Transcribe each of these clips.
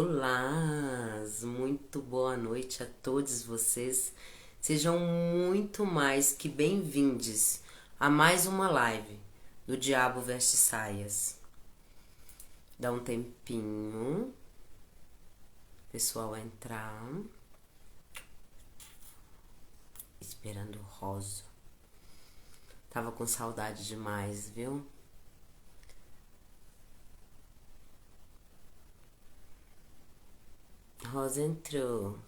Olá, muito boa noite a todos vocês. Sejam muito mais que bem-vindos a mais uma live do Diabo Veste Saias. Dá um tempinho, pessoal entrar, esperando o Rosa. Tava com saudade demais, viu? Rosa entrou.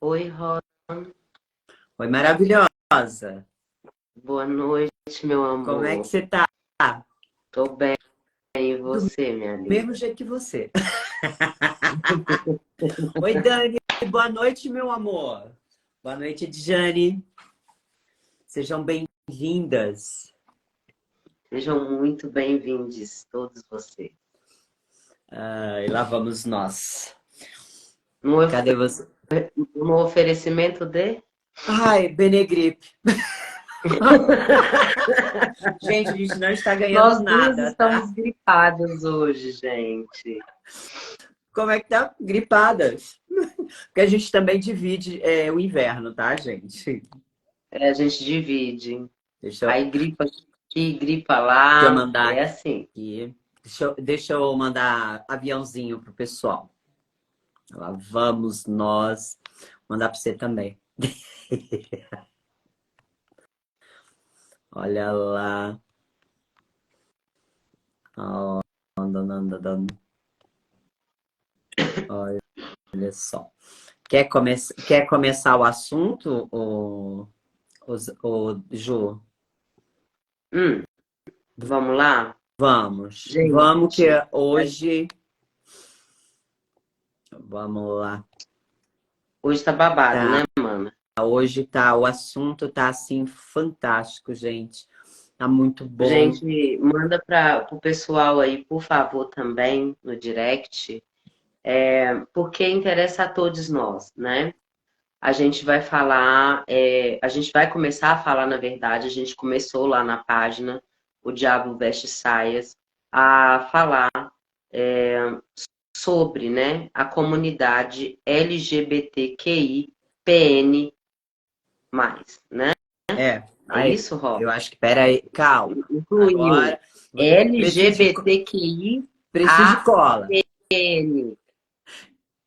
Oi, Rosa. Oi, maravilhosa. Boa noite, meu Como é que amor. você tá? Tô bem, e Do você, minha mesmo linda? jeito que você. Oi, Dani. Boa noite, meu amor. Boa noite, Edjane. Sejam bem-vindas. Sejam muito bem-vindos, todos vocês. E lá vamos nós. No, Cadê você? no oferecimento de... Ai, Benegripe. Gente, a gente não está ganhando Nós duas nada, tá? estamos gripadas hoje, gente. Como é que tá? Gripadas. Porque a gente também divide o inverno, tá, gente? A gente divide. Deixa Aí gripa aqui, gripa eu lá. mandar É assim. aqui. Deixa eu mandar aviãozinho pro pessoal. Lá vamos nós. Mandar para você também. Olha lá. Ó, olha só. Quer começar o assunto, o Ju? Hum, vamos lá? Vamos. Vamos que Gente, hoje... Vamos lá. hoje tá babado, Tá, né, mana? hoje tá, o assunto tá assim fantástico, gente. Tá muito bom. Gente, manda para o pessoal aí, por favor, também no direct, porque interessa a todos nós, né? A gente vai falar, a gente vai começar a falar, na verdade, a gente começou lá na página, O Diabo Veste Saias, a falar sobre, né, a comunidade LGBTQIPN+, né? É Aí, isso, Ró? eu acho que, peraí, calma. Incluiu Agora, preciso de, preciso de LGBTQIAPN+. cola.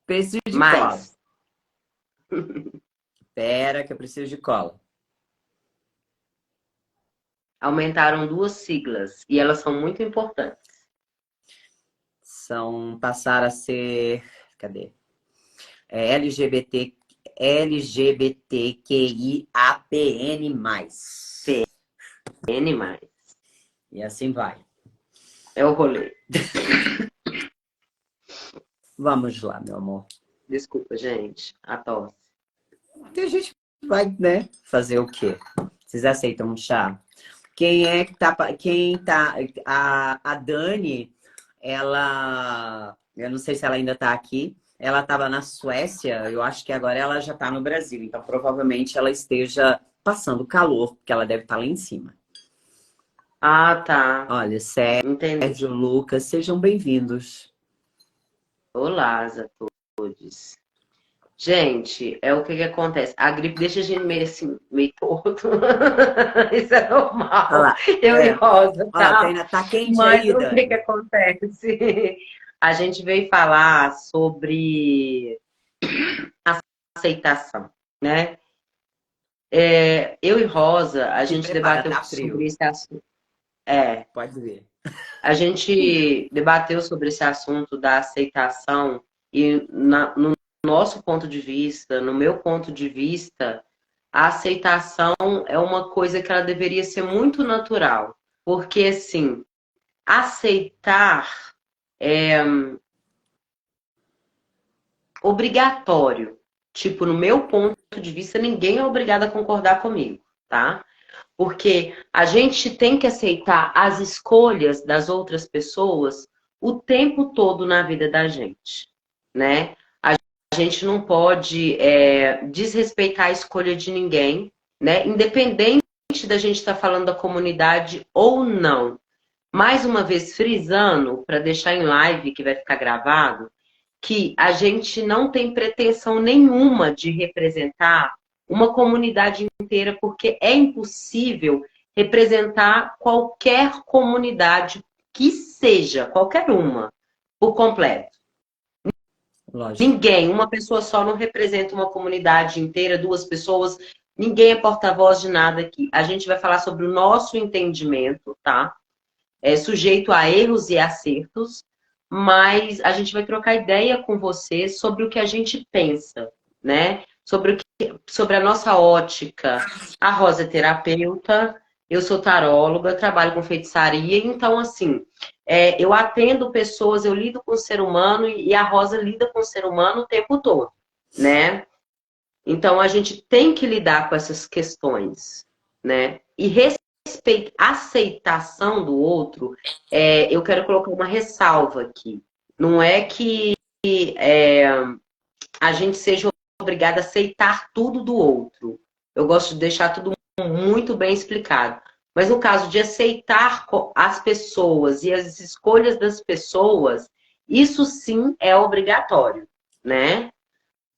Preciso de cola. Pera, que eu preciso de cola. Aumentaram duas siglas e elas são muito importantes. Passaram a ser, cadê? LGBT, LGBTQIAPN+. N+. E assim vai. É o rolê. Vamos lá, meu amor. Desculpa, gente. A tosse. E a gente vai, né, fazer o quê? Vocês aceitam um chá? A Dani, ela, eu não sei se ela ainda tá aqui, ela estava na Suécia, eu acho que agora ela já tá no Brasil, então provavelmente ela esteja passando calor, porque ela deve estar lá em cima. Ah, tá. Olha, Entendi. Sérgio, Lucas, sejam bem-vindos. Olá a todos. Gente, é o que que acontece. A gripe deixa a gente meio assim, meio torto. Isso é Olha normal. lá, Eu e Rosa, ó, tá? tá quente Mas aí, o que que Dani? acontece? A gente veio falar sobre aceitação, né? Eu e Rosa, a Se gente prepara, debateu tá sobre frio. esse assunto. É, Pode ver. a gente debateu sobre esse assunto da aceitação e no nosso ponto de vista, no meu ponto de vista, a aceitação é uma coisa que ela deveria ser muito natural, porque assim, aceitar é obrigatório. Tipo, no meu ponto de vista, ninguém é obrigado a concordar comigo, tá? Porque a gente tem que aceitar as escolhas das outras pessoas o tempo todo na vida da gente, né? A gente não pode desrespeitar a escolha de ninguém né? Independente da gente estar falando da comunidade ou não. Mais uma vez, frisando, para deixar em live, que vai ficar gravado, que a gente não tem pretensão nenhuma de representar uma comunidade inteira, porque é impossível representar qualquer comunidade que seja, qualquer uma, por completo. Lógico. Ninguém, uma pessoa só não representa uma comunidade inteira, duas pessoas, ninguém é porta-voz de nada aqui. A gente vai falar sobre o nosso entendimento, tá? É sujeito a erros e acertos, mas a gente vai trocar ideia com você sobre o que a gente pensa, né? Sobre a nossa ótica. A Rosa é terapeuta, eu sou taróloga, trabalho com feitiçaria, então, assim, eu atendo pessoas, eu lido com o ser humano e a Rosa lida com o ser humano o tempo todo, né? Então, a gente tem que lidar com essas questões, né? E respeito, aceitação do outro, eu quero colocar uma ressalva aqui. Não é que é, a gente seja obrigada a aceitar tudo do outro. Eu gosto de deixar tudo muito bem explicado. Mas no caso de aceitar as pessoas e as escolhas das pessoas, isso sim é obrigatório, né?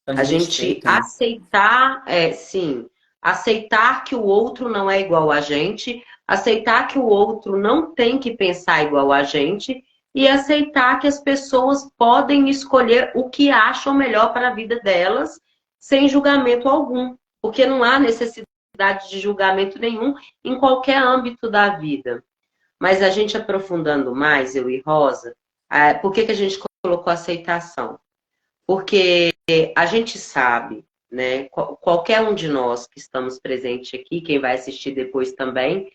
De A gente respeito, né? aceitar, sim, aceitar que o outro não é igual a gente, aceitar que o outro não tem que pensar igual a gente e aceitar que as pessoas podem escolher o que acham melhor para a vida delas, sem julgamento algum, porque não há necessidade de julgamento nenhum em qualquer âmbito da vida. Mas a gente aprofundando mais, eu e Rosa, por que que a gente colocou aceitação? Porque a gente sabe, né? Qualquer um de nós que estamos presente aqui, quem vai assistir depois também,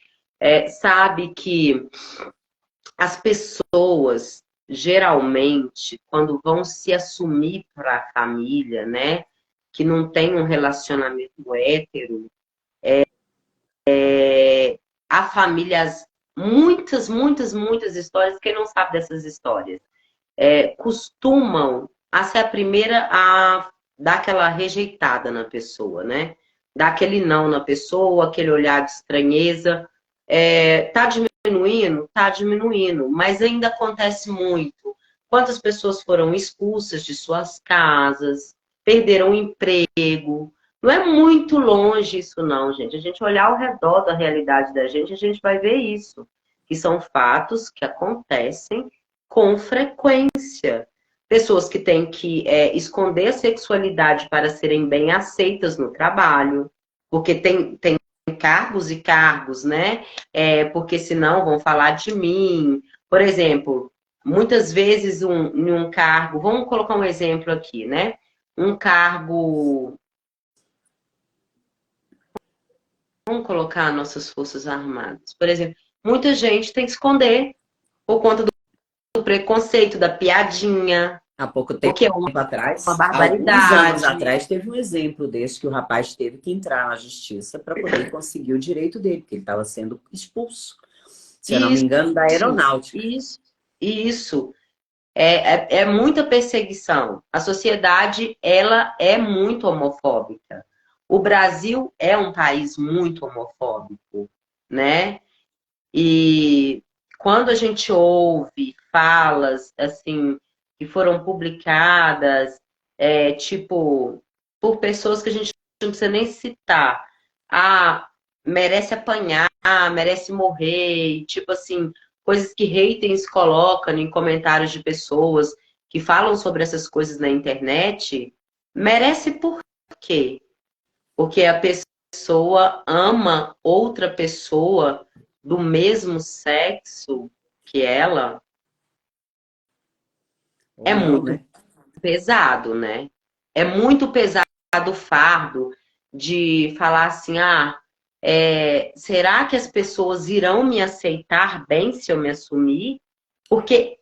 sabe que as pessoas, geralmente, quando vão se assumir para a família, né? Que não tem um relacionamento hétero, há famílias, muitas histórias, quem não sabe dessas histórias, costumam a ser a primeira a dar aquela rejeitada na pessoa, né? Dar aquele não na pessoa, aquele olhar de estranheza. Tá diminuindo? Tá diminuindo, mas ainda acontece muito. Quantas pessoas foram expulsas de suas casas, perderam o emprego? Não é muito longe isso, não, gente. A gente olhar ao redor da realidade da gente, a gente vai ver isso. Que são fatos que acontecem com frequência. Pessoas que têm que esconder a sexualidade para serem bem aceitas no trabalho, porque tem cargos e cargos, né? Porque senão vão falar de mim. Por exemplo, muitas vezes em um cargo, vamos colocar um exemplo aqui, né? Um cargo, vamos colocar nossas forças armadas. Por exemplo, muita gente tem que esconder por conta do preconceito, da piadinha, Há pouco tempo porque é uma atrás, alguns anos barbaridade. atrás, teve um exemplo desse que o rapaz teve que entrar na justiça para poder conseguir o direito dele, porque ele estava sendo expulso, se eu não me engano, da Isso, aeronáutica. isso. É muita perseguição. A sociedade, ela é muito homofóbica. O Brasil é um país muito homofóbico, né? E quando a gente ouve falas, assim, que foram publicadas, tipo, por pessoas que a gente não precisa nem citar. Ah, merece apanhar, merece morrer, e, tipo assim, coisas que haters colocam em comentários de pessoas que falam sobre essas coisas na internet, merece por quê? Porque a pessoa ama outra pessoa do mesmo sexo que ela, Ou é não, muito né? pesado, né? É muito pesado o fardo de falar assim, será que as pessoas irão me aceitar bem se eu me assumir? Porque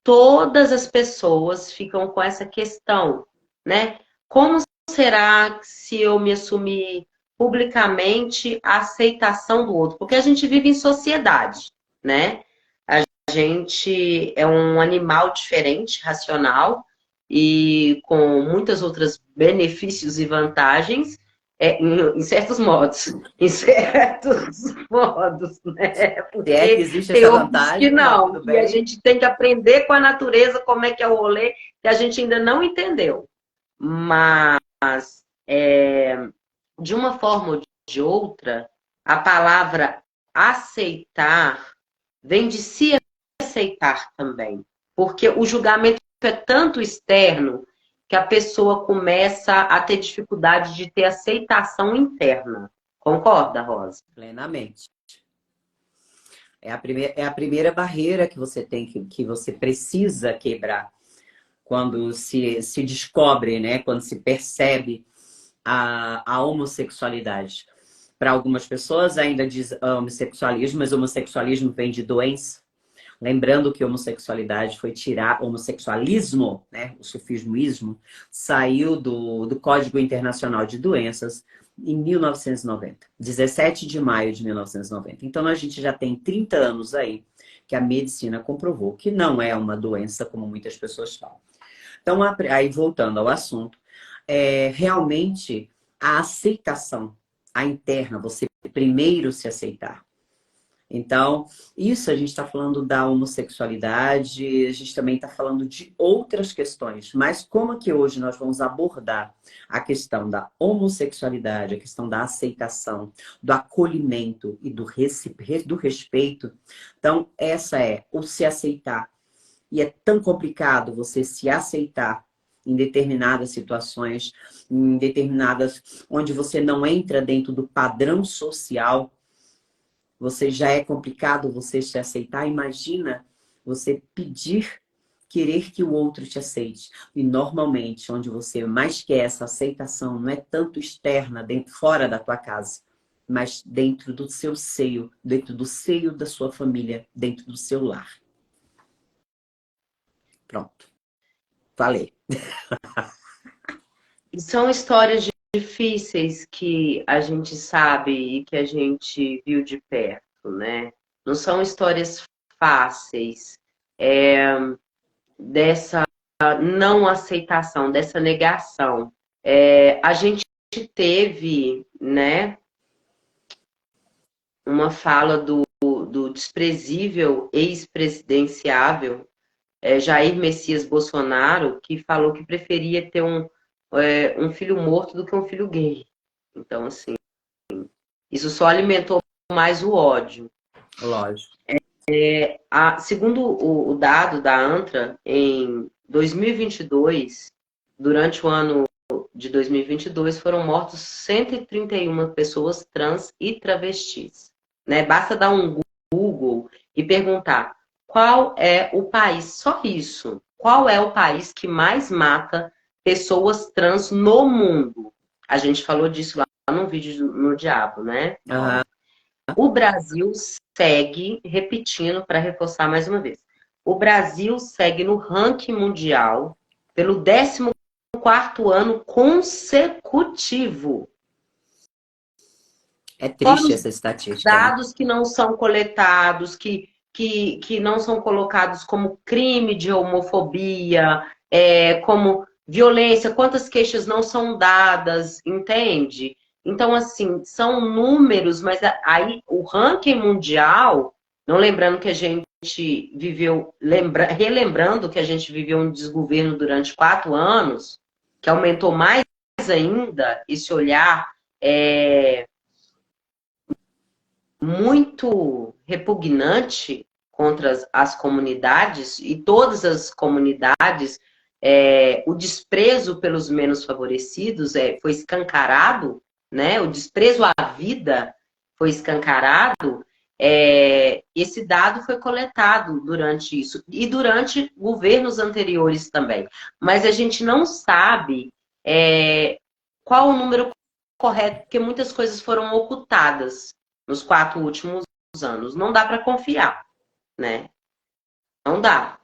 todas as pessoas ficam com essa questão, né? Como será que se eu me assumir publicamente a aceitação do outro? Porque a gente vive em sociedade, né? A gente é um animal diferente, racional e com muitas outras benefícios e vantagens, em certos modos, em certos modos, né? Se é que Porque existe tem essa outros que vantagem, mas não. tudo E a bem. gente tem que aprender com a natureza como é que é o rolê, que a gente ainda não entendeu. Mas, de uma forma ou de outra, a palavra aceitar vem de se aceitar também. Porque o julgamento é tanto externo que a pessoa começa a ter dificuldade de ter aceitação interna. Concorda, Rosa? Plenamente. É a primeira barreira que você tem, que você precisa quebrar quando se descobre, né? Quando se percebe a homossexualidade. Para algumas pessoas ainda diz homossexualismo, mas homossexualismo vem de doença. Lembrando que homossexualidade foi tirar, homossexualismo, né, o sufismoísmo, saiu do Código Internacional de Doenças em 1990, 17 de maio de 1990. Então a gente já tem 30 anos aí que a medicina comprovou que não é uma doença como muitas pessoas falam. Então, aí voltando ao assunto, realmente a aceitação, a interna, você primeiro se aceitar. Então, isso a gente está falando da homossexualidade, a gente também está falando de outras questões, mas como que hoje nós vamos abordar a questão da homossexualidade, a questão da aceitação, do acolhimento e do respeito? Então, essa é o se aceitar. E é tão complicado você se aceitar em determinadas situações, em determinadas, onde você não entra dentro do padrão social. Você já é complicado você se aceitar. Imagina você pedir, querer que o outro te aceite. E normalmente, onde você mais quer essa aceitação, não é tanto externa, dentro, fora da tua casa, mas dentro do seu seio, dentro do seio da sua família, dentro do seu lar. Pronto. Falei. E são histórias difíceis que a gente sabe e que a gente viu de perto, né? Não são histórias fáceis, dessa não aceitação, dessa negação. A gente teve, né, uma fala do desprezível ex-presidenciável Jair Messias Bolsonaro, que falou que preferia ter um filho morto do que um filho gay. Então, assim, isso só alimentou mais o ódio. Lógico. Segundo o dado da ANTRA, em 2022, durante o ano de 2022, foram mortos 131 pessoas trans e travestis. Né? Basta dar um Google e perguntar qual é o país, só isso, qual é o país que mais mata pessoas trans no mundo? A gente falou disso lá no vídeo no Diabo, né? Uhum. O Brasil segue, repetindo para reforçar mais uma vez, o Brasil segue no ranking mundial pelo 14º ano consecutivo. É Fora triste os essa estatística, né? dados que não são coletados, que não são colocados como crime de homofobia, como violência, quantas queixas não são dadas, entende? Então, assim, são números, mas aí o ranking mundial, não lembrando que a gente viveu, relembrando que a gente viveu um desgoverno durante 4 anos, que aumentou mais ainda esse olhar muito repugnante contra as comunidades, e todas as comunidades, o desprezo pelos menos favorecidos foi escancarado, né? O desprezo à vida foi escancarado. Esse dado foi coletado durante isso, e durante governos anteriores também. Mas a gente não sabe qual o número correto, porque muitas coisas foram ocultadas nos 4 últimos anos. Não dá para confiar, né? Não dá.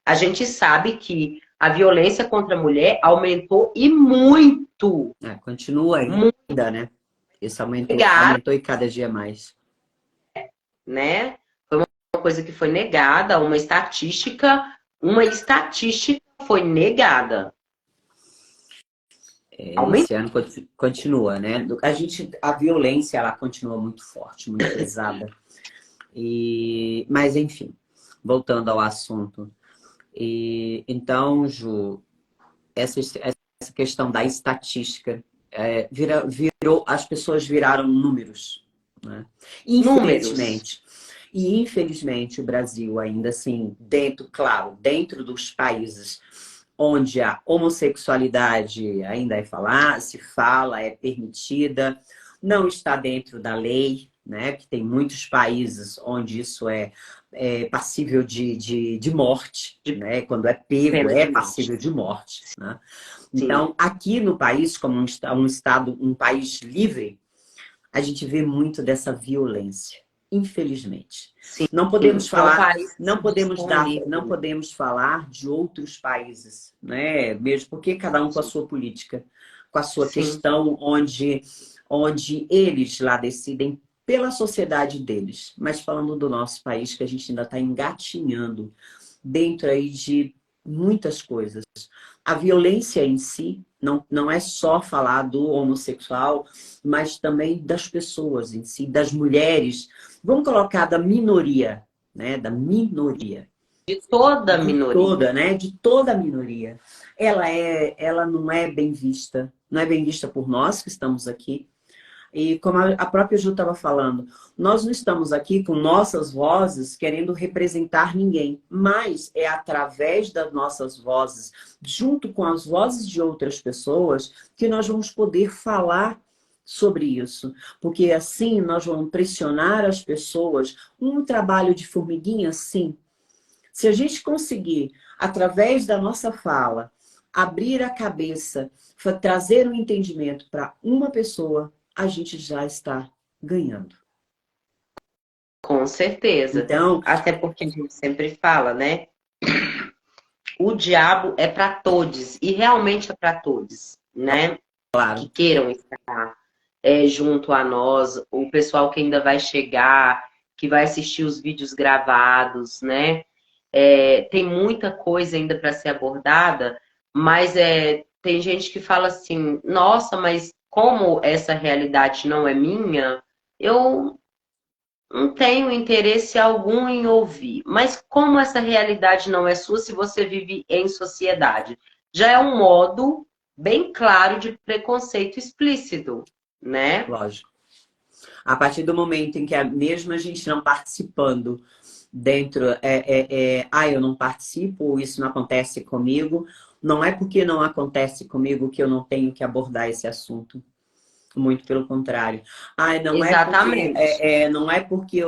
A gente sabe que a violência contra a mulher aumentou e muito. Continua ainda, né? Isso aumentou e cada dia mais. Né? Foi uma coisa que foi negada, uma estatística foi negada. Aumenta. Esse ano continua, né? A violência, ela continua muito forte, muito pesada. Mas, enfim, voltando ao assunto. Então, Ju, essa questão da estatística virou, as pessoas viraram números, né? Números. Infelizmente. E infelizmente o Brasil ainda assim, dentro dos países onde a homossexualidade ainda se fala, é permitida, não está dentro da lei, né? Que tem muitos países onde isso é passível de morte, né? Quando é pego, Pena é de morte. passível de morte, né? Sim. Então, aqui no país, como um país livre, a gente vê muito dessa violência, infelizmente. Sim. Não podemos É um falar, país que se dispõe não livre. podemos falar de outros países, né? Mesmo porque cada um com a sua política, com a sua Sim, questão, onde eles lá decidem pela sociedade deles. Mas falando do nosso país, que a gente ainda está engatinhando dentro aí de muitas coisas. A violência em si não é só falar do homossexual, mas também das pessoas em si, das mulheres. Vamos colocar da minoria, né? Da minoria. de toda a De minoria. toda, né? De toda a minoria. Ela não é bem vista. Não é bem vista por nós que estamos aqui. E como a própria Ju estava falando, nós não estamos aqui com nossas vozes querendo representar ninguém, mas é através das nossas vozes, junto com as vozes de outras pessoas, que nós vamos poder falar sobre isso. Porque assim nós vamos pressionar as pessoas. Um trabalho de formiguinha, sim. Se a gente conseguir, através da nossa fala, abrir a cabeça, trazer um entendimento para uma pessoa, a gente já está ganhando. Com certeza. Então, Até porque a gente sempre fala, né? O diabo é para todos, e realmente é para todos, né? Que claro, queiram estar junto a nós, o pessoal que ainda vai chegar, que vai assistir os vídeos gravados, né? Tem muita coisa ainda para ser abordada, mas tem gente que fala assim, nossa, mas como essa realidade não é minha, eu não tenho interesse algum em ouvir. Mas como essa realidade não é sua se você vive em sociedade? Já é um modo bem claro de preconceito explícito, né? lógico. A partir do momento em que, mesmo a gente não participando dentro, eu não participo, isso não acontece comigo, não é porque não acontece comigo que eu não tenho que abordar esse assunto. Muito pelo contrário. Ai, Exatamente. não é porque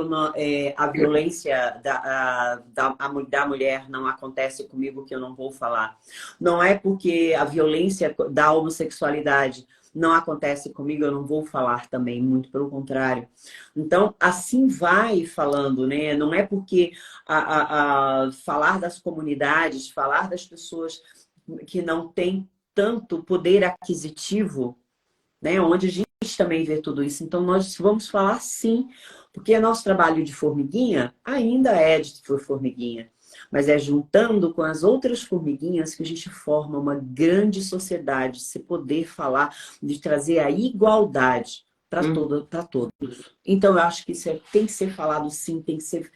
a violência da mulher não acontece comigo que eu não vou falar. Não é porque a violência da homossexualidade não acontece comigo, eu não vou falar também, muito pelo contrário. Então, assim vai falando, né? Não é porque falar das comunidades, falar das pessoas que não têm tanto poder aquisitivo, né? Onde a gente também vê tudo isso. Então, nós vamos falar sim, porque nosso trabalho de formiguinha ainda é de formiguinha, mas é juntando com as outras formiguinhas que a gente forma uma grande sociedade, se poder falar, de trazer a igualdade Hum, para todos. Então, eu acho que isso tem que ser falado sim, tem que ser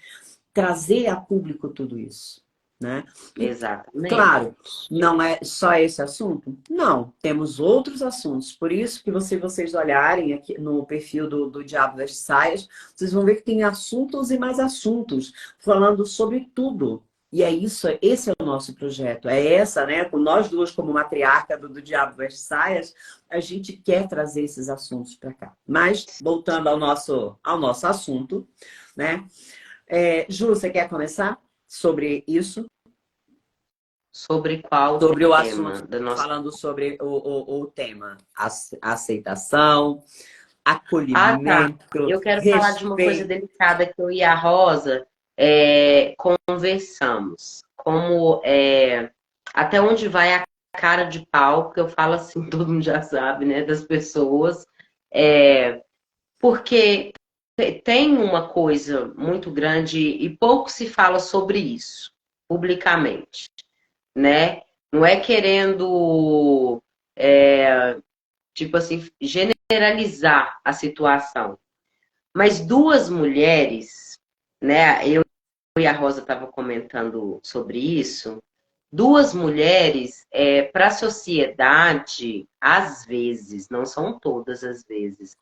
trazer a público tudo isso, né? E exatamente. claro, não é só esse assunto? Não, temos outros assuntos. Por isso que vocês olharem aqui no perfil do Diabo das Saias, vocês vão ver que tem assuntos e mais assuntos, falando sobre tudo. E é isso, esse é o nosso projeto. É essa, né? Com nós duas como matriarca do Diabo das Saias, a gente quer trazer esses assuntos para cá. Mas, voltando ao nosso assunto, né? Ju, você quer começar sobre isso? Sobre qual Sobre o tema assunto, da nossa. falando sobre o tema. Aceitação, Ah, tá. acolhimento, Eu quero falar de uma coisa respeito. delicada que eu e a Rosa conversamos. Como até onde vai a cara de pau, porque eu falo assim, todo mundo já sabe, né, das pessoas. Porque tem uma coisa muito grande e pouco se fala sobre isso publicamente, né? Não é querendo tipo assim, generalizar a situação. Mas duas mulheres, né? Eu e a Rosa estava comentando sobre isso. Duas mulheres, para a sociedade, às vezes, não são todas as vezes,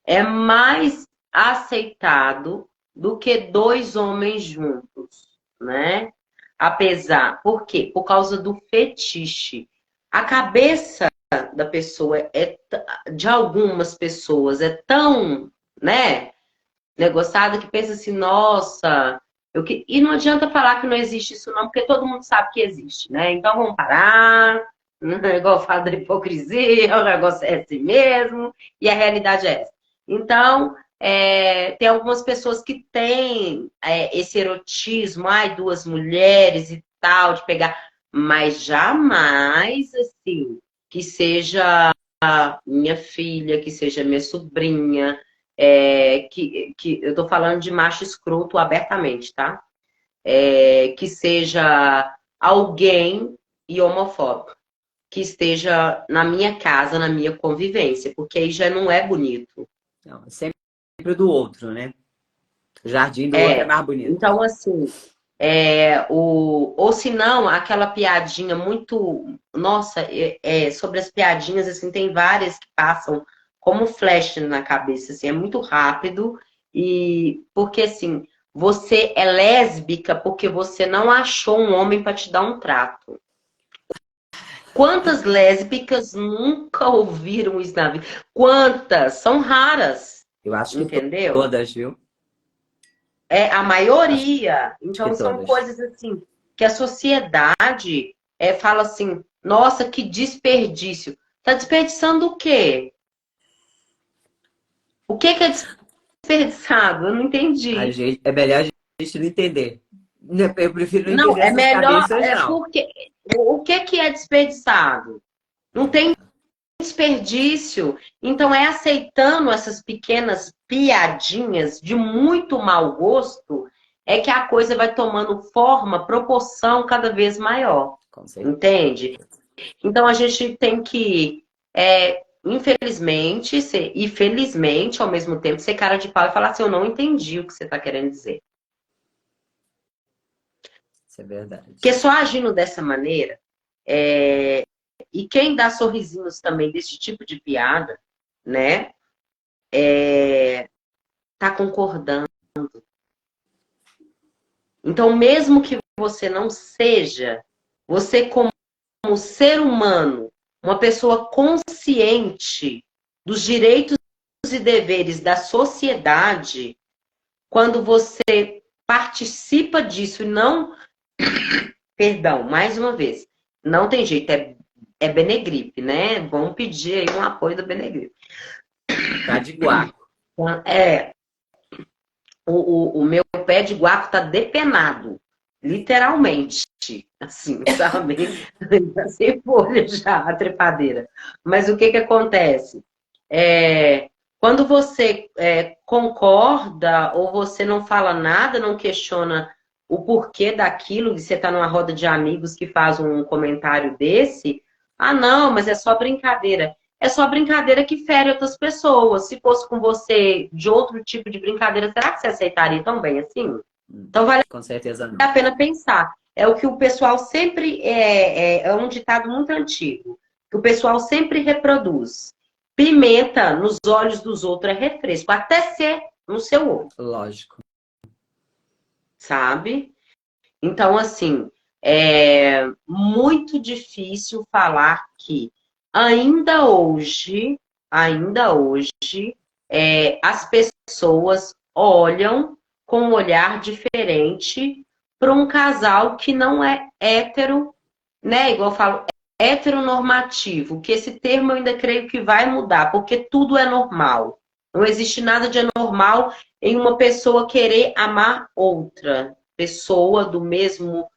é mais aceitado do que dois homens juntos, né? Apesar, por quê? Por causa do fetiche. A cabeça da pessoa de algumas pessoas é tão, né, negociada que pensa assim, nossa, e não adianta falar que não existe isso não, porque todo mundo sabe que existe, né? Então vamos parar, né? Igual eu falo da hipocrisia, o negócio é assim mesmo, e a realidade é essa. Então, tem algumas pessoas que têm esse erotismo, ai, duas mulheres e tal, de pegar, mas jamais, assim, que seja minha filha, que seja minha sobrinha, que eu tô falando de macho escroto abertamente, tá? Que seja alguém e homofóbico, que esteja na minha casa, na minha convivência, porque aí já não é bonito. Não, sempre do outro, né? O jardim do outro é É, mais bonito. então assim, ou se não, aquela piadinha muito, nossa, sobre as piadinhas, assim, tem várias que passam como flash na cabeça, assim, é muito rápido, e porque assim, você é lésbica porque você não achou um homem para te dar um trato. Quantas lésbicas nunca ouviram isso na vida? Quantas? São raras, Eu acho que entendeu? todas, viu? É a Acho maioria. que Então, são todas. coisas assim que a sociedade fala assim: nossa, que desperdício. Tá desperdiçando o quê? O que que é desperdiçado? Eu não A entendi. gente, é melhor a gente não entender. Eu prefiro não Não, entender é essas melhor. cabeças, É não. porque. O que que é desperdiçado? Não tem desperdício. Então, é aceitando essas pequenas piadinhas de muito mau gosto é que a coisa vai tomando forma, proporção cada vez maior. Com certeza. Entende? Então, a gente tem que, infelizmente, e felizmente, ao mesmo tempo, ser cara de pau e falar assim, eu não entendi o que você está querendo dizer. Isso é verdade. Porque só agindo dessa maneira, e quem dá sorrisinhos também desse tipo de piada, né, tá concordando. Então, mesmo que você não seja, você como ser humano, uma pessoa consciente dos direitos e deveres da sociedade, quando você participa disso e não, perdão, mais uma vez, não tem jeito, é Benegripe, né? Vamos pedir aí um apoio da Benegripe. Tá de guaco. É, o meu pé de guaco tá depenado, literalmente, assim, sabe? Tá sem folha já, a trepadeira. Mas o que que acontece? Quando você concorda ou você não fala nada, não questiona o porquê daquilo, e você tá numa roda de amigos que faz um comentário desse, ah, não, mas é só brincadeira. É só brincadeira que fere outras pessoas. Se fosse com você de outro tipo de brincadeira, será que você aceitaria tão bem assim? Então vale Com certeza não. a pena pensar. É o que o pessoal sempre é um ditado muito antigo, que o pessoal sempre reproduz. Pimenta nos olhos dos outros é refresco, até ser no seu olho, Lógico. sabe? Então, assim, é muito difícil falar que ainda hoje, as pessoas olham com um olhar diferente para um casal que não é hétero, né? Igual eu falo, heteronormativo, que esse termo eu ainda creio que vai mudar, porque tudo é normal. Não existe nada de anormal em uma pessoa querer amar outra pessoa do mesmo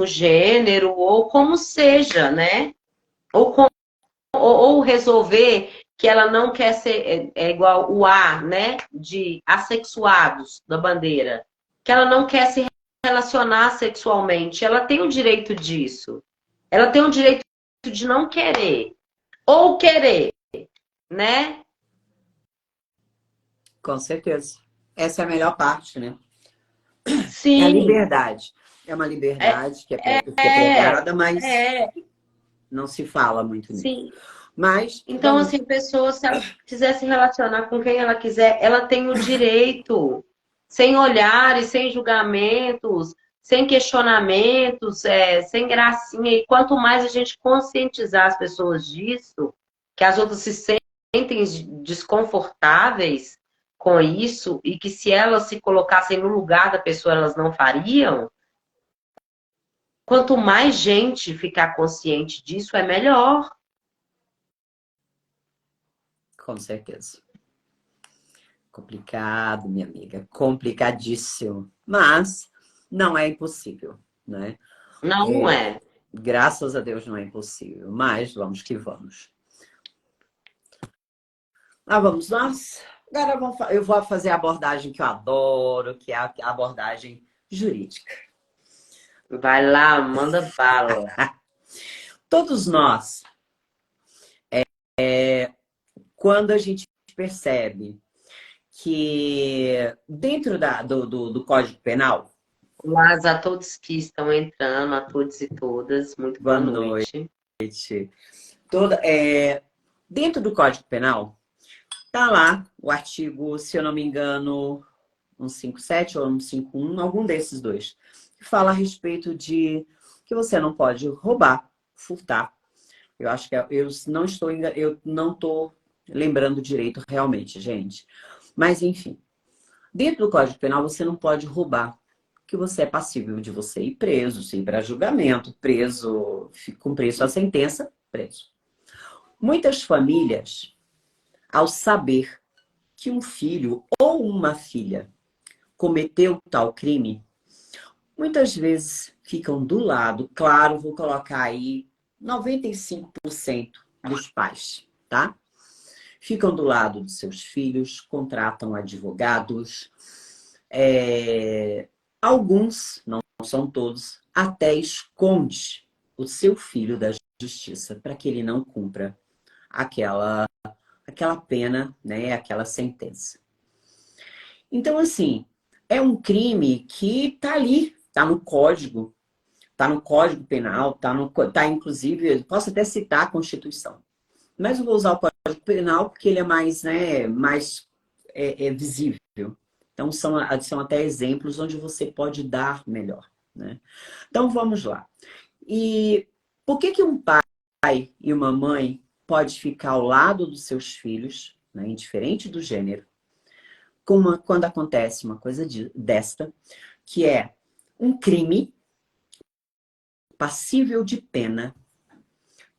gênero, ou como seja, né? Ou resolver que ela não quer ser igual o A, né? De assexuados da bandeira. Que ela não quer se relacionar sexualmente. Ela tem o direito disso. Ela tem o direito de não querer. ou querer, né? Com certeza. Essa é a melhor parte, né? É a Sim, liberdade. É uma é, liberdade que é é, pregada, mas é, não se fala muito nisso. sim. Mas Então, vamos. assim, a pessoa, se ela quiser se relacionar com quem ela quiser, ela tem o direito, sem olhares, sem julgamentos, sem questionamentos, sem gracinha. E quanto mais a gente conscientizar as pessoas disso, que as outras se sentem desconfortáveis com isso, e que se elas se colocassem no lugar da pessoa, elas não fariam, quanto mais gente ficar consciente disso, é melhor. Com certeza. Complicado, minha amiga. Complicadíssimo. Mas não é impossível, né? Não é. Graças a Deus não é impossível. Mas vamos que vamos. Ah, vamos nós? Agora eu vou fazer a abordagem que eu adoro, que é a abordagem jurídica. Vai lá, manda bala. Todos nós, quando a gente percebe que dentro do Código Penal, Mas a todos que estão entrando, a todos e todas, muito boa boa noite, noite. toda, dentro do Código Penal, tá lá o artigo, se eu não me engano, 157 ou 151, algum desses dois, que fala a respeito de que você não pode roubar, furtar. Eu acho que eu não estou lembrando direito realmente, gente. Mas enfim, dentro do Código Penal você não pode roubar, que você é passível de você ir preso, se ir para julgamento, preso, cumprir sua sentença, preso. Muitas famílias, ao saber que um filho ou uma filha cometeu tal crime, muitas vezes ficam do lado, claro, vou colocar aí 95% dos pais, tá? Ficam do lado dos seus filhos, contratam advogados, alguns, não são todos, até esconde o seu filho da justiça para que ele não cumpra aquela, aquela pena, né, aquela sentença. Então, assim, é um crime que está ali, está no Código Penal, tá inclusive, posso até citar a Constituição. Mas eu vou usar o Código Penal porque ele é mais, né, mais visível. Então, são até exemplos onde você pode dar melhor, né? Então, vamos lá. E por que um pai e uma mãe pode ficar ao lado dos seus filhos, né, indiferente do gênero, quando acontece uma coisa desta, que é um crime passível de pena,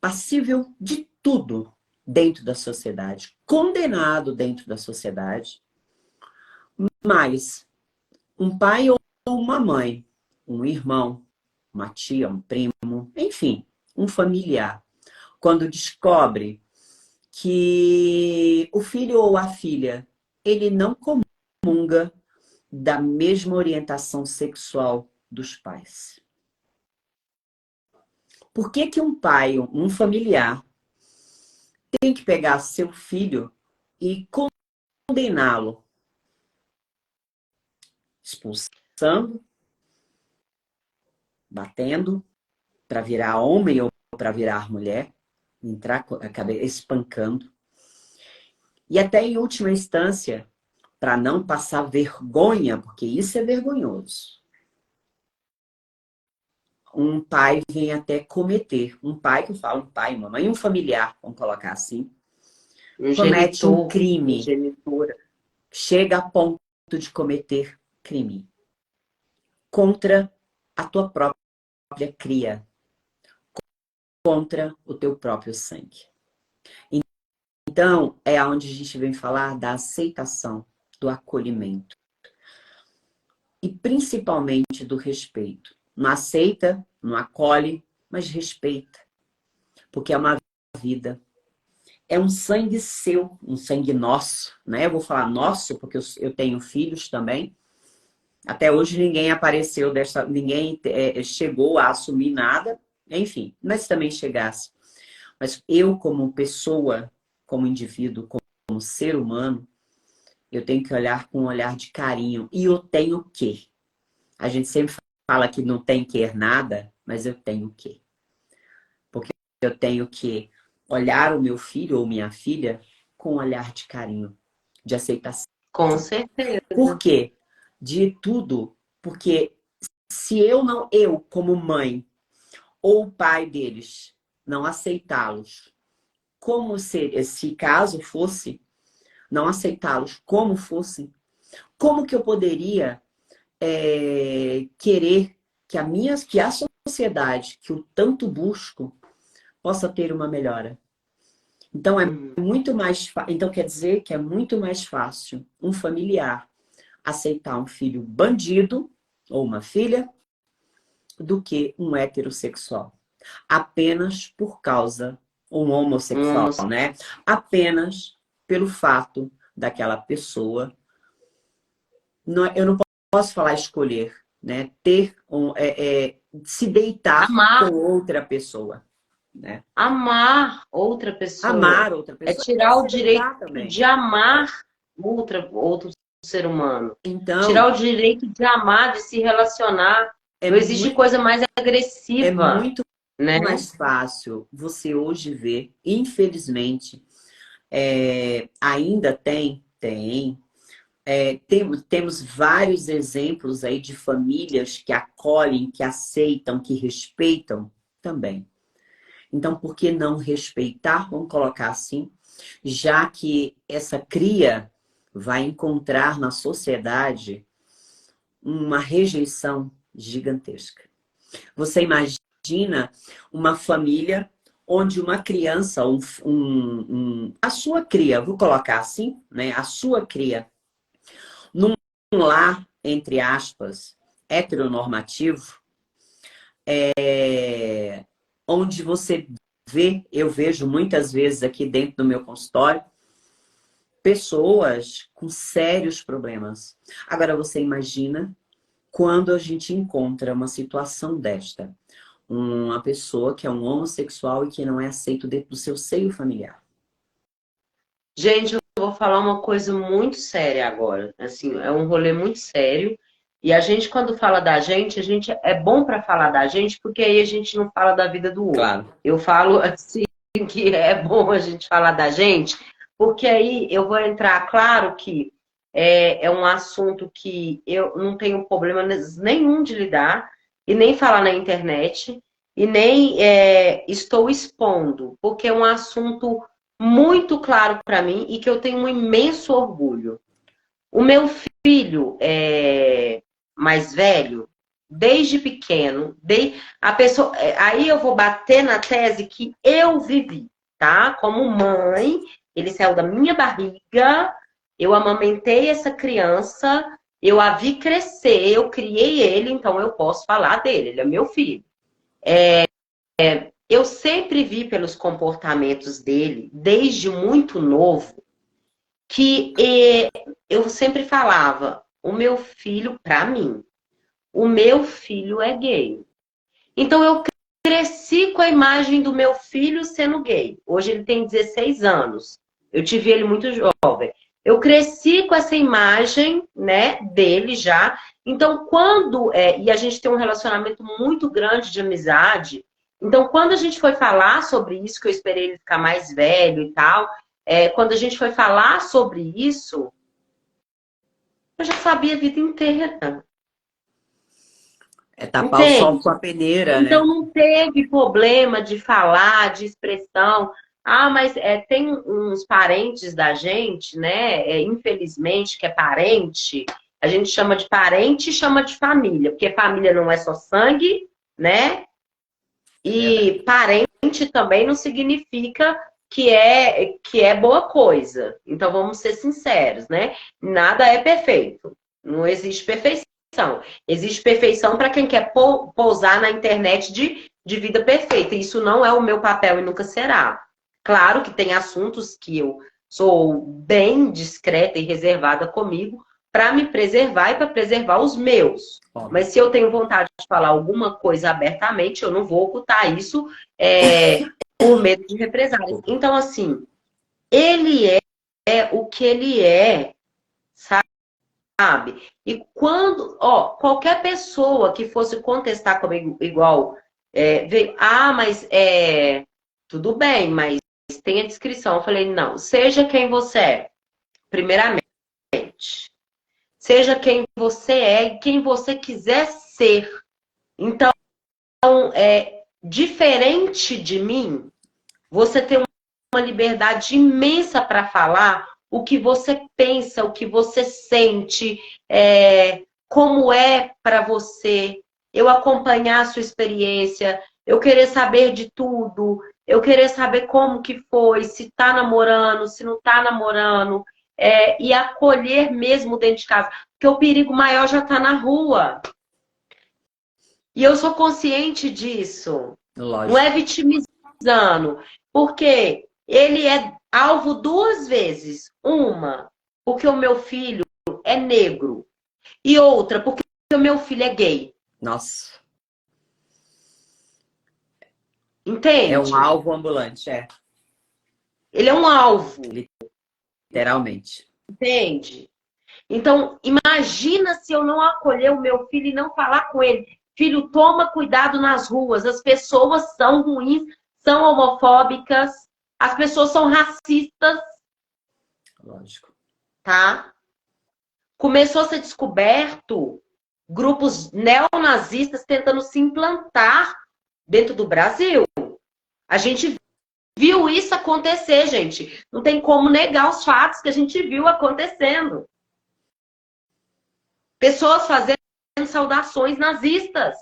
passível de tudo dentro da sociedade, condenado dentro da sociedade, mas um pai ou uma mãe, um irmão, uma tia, um primo, enfim, um familiar, quando descobre que o filho ou a filha, ele não comunga da mesma orientação sexual dos pais. Por que um pai, um familiar, tem que pegar seu filho e condená-lo, expulsando, batendo, para virar homem ou para virar mulher, entrar a cabeça, espancando, e até em última instância, para não passar vergonha, porque isso é vergonhoso. Um pai vem até cometer, um pai que eu falo, um pai, uma mãe, um familiar, vamos colocar assim, Um comete um genitor, uma crime, genitora. chega a ponto de cometer crime contra a tua própria cria, contra o teu próprio sangue. Então, é onde a gente vem falar da aceitação, do acolhimento e principalmente do respeito. Não aceita, não acolhe, mas respeita, porque é uma vida. É um sangue seu, um sangue nosso, né? Eu vou falar nosso, porque eu tenho filhos também. Até hoje ninguém apareceu ninguém chegou a assumir nada, enfim, mas também chegasse. Mas eu, como pessoa, como indivíduo, como ser humano, eu tenho que olhar com um olhar de carinho. E eu tenho o quê? A gente sempre fala que não tem que ir nada, mas eu tenho o quê? Porque eu tenho que olhar o meu filho ou minha filha com um olhar de carinho, de aceitação. Com Por certeza. quê? De tudo. Porque se eu não, eu como mãe ou o pai deles, não aceitá-los, como se caso fosse, não aceitá-los como fossem, como que eu poderia querer que a sociedade que eu tanto busco possa ter uma melhora? Então então quer dizer que é muito mais fácil um familiar aceitar um filho bandido ou uma filha do que um heterossexual. Apenas por causa, um homossexual, Um né? Apenas pelo fato daquela pessoa, eu não posso falar escolher, né? Se deitar com amar, outra pessoa, né? amar outra pessoa. Amar outra É pessoa e tirar o se direito deitar também. de amar outro ser humano. Tirar Então, o direito de amar, de se relacionar. é Não existe muito, coisa mais é agressiva, muito né? mais fácil você hoje ver, infelizmente, ainda temos vários exemplos aí de famílias que acolhem, que aceitam, que respeitam também. Então, por que não respeitar? Vamos colocar assim, já que essa cria vai encontrar na sociedade uma rejeição gigantesca. Você imagina uma família onde uma criança, a sua cria, vou colocar assim, né? A sua cria, num lar, entre aspas, heteronormativo, onde você vê, eu vejo muitas vezes aqui dentro do meu consultório, pessoas com sérios problemas. Agora você imagina quando a gente encontra uma situação desta, uma pessoa que é um homossexual e que não é aceito dentro do seu seio familiar. Gente, eu vou falar uma coisa muito séria agora. Assim, é um rolê muito sério. E a gente, quando fala da gente, a gente é bom para falar da gente, porque aí a gente não fala da vida do outro. Claro. Eu falo assim que é bom a gente falar da gente, porque aí eu vou entrar, claro que é um assunto que eu não tenho problema nenhum de lidar, e nem falar na internet, e nem estou expondo, porque é um assunto muito claro para mim e que eu tenho um imenso orgulho. O meu filho mais velho, desde pequeno, a pessoa, aí eu vou bater na tese que eu vivi, tá? Como mãe, ele saiu da minha barriga, eu amamentei essa criança, eu a vi crescer, eu criei ele, então eu posso falar dele, ele é meu filho. Eu sempre vi pelos comportamentos dele, desde muito novo, que eu sempre falava, o meu filho, para mim, o meu filho é gay. Então eu cresci com a imagem do meu filho sendo gay. Hoje ele tem 16 anos. Eu tive ele muito jovem. Eu cresci com essa imagem, né, dele já. Então, e a gente tem um relacionamento muito grande de amizade. Então, quando a gente foi falar sobre isso, que eu esperei ele ficar mais velho e tal, quando a gente foi falar sobre isso, eu já sabia a vida inteira. É tapar o sol com Entende? a peneira, né? Então não teve problema de falar, de expressão. Ah, mas tem uns parentes da gente, né? Infelizmente, que é parente, a gente chama de parente e chama de família, porque família não é só sangue, né? Verdade. E parente também não significa que é boa coisa. Então vamos ser sinceros, né? Nada é perfeito. Não existe perfeição. Existe perfeição para quem quer pousar na internet de vida perfeita. Isso não é o meu papel e nunca será. Claro que tem assuntos que eu sou bem discreta e reservada comigo para me preservar e para preservar os meus. Óbvio. Mas se eu tenho vontade de falar alguma coisa abertamente, eu não vou ocultar isso por medo de represálias. Então, assim, ele é o que ele é, sabe? E quando, qualquer pessoa que fosse contestar comigo igual, veio, mas tudo bem, mas tem a descrição. Eu falei, não, seja quem você é, primeiramente. Seja quem você é e quem você quiser ser. Então, diferente de mim, você tem uma liberdade imensa para falar o que você pensa, o que você sente, como é para você, eu acompanhar a sua experiência, eu querer saber de tudo, eu querer saber como que foi, se tá namorando, se não tá namorando, e acolher mesmo dentro de casa, porque o perigo maior já tá na rua. E eu sou consciente disso. Lógico. Não é vitimizando, porque ele é alvo 2 vezes. Uma, porque o meu filho é negro. E outra, porque o meu filho é gay. Nossa. Entende? É um alvo ambulante, Ele é um alvo. Literalmente. Entende? Então, imagina se eu não acolher o meu filho e não falar com ele. Filho, toma cuidado nas ruas. As pessoas são ruins, são homofóbicas, as pessoas são racistas. Lógico. Tá? Começou a ser descoberto grupos neonazistas tentando se implantar dentro do Brasil. A gente viu isso acontecer, gente. Não tem como negar os fatos que a gente viu acontecendo. Pessoas fazendo saudações nazistas.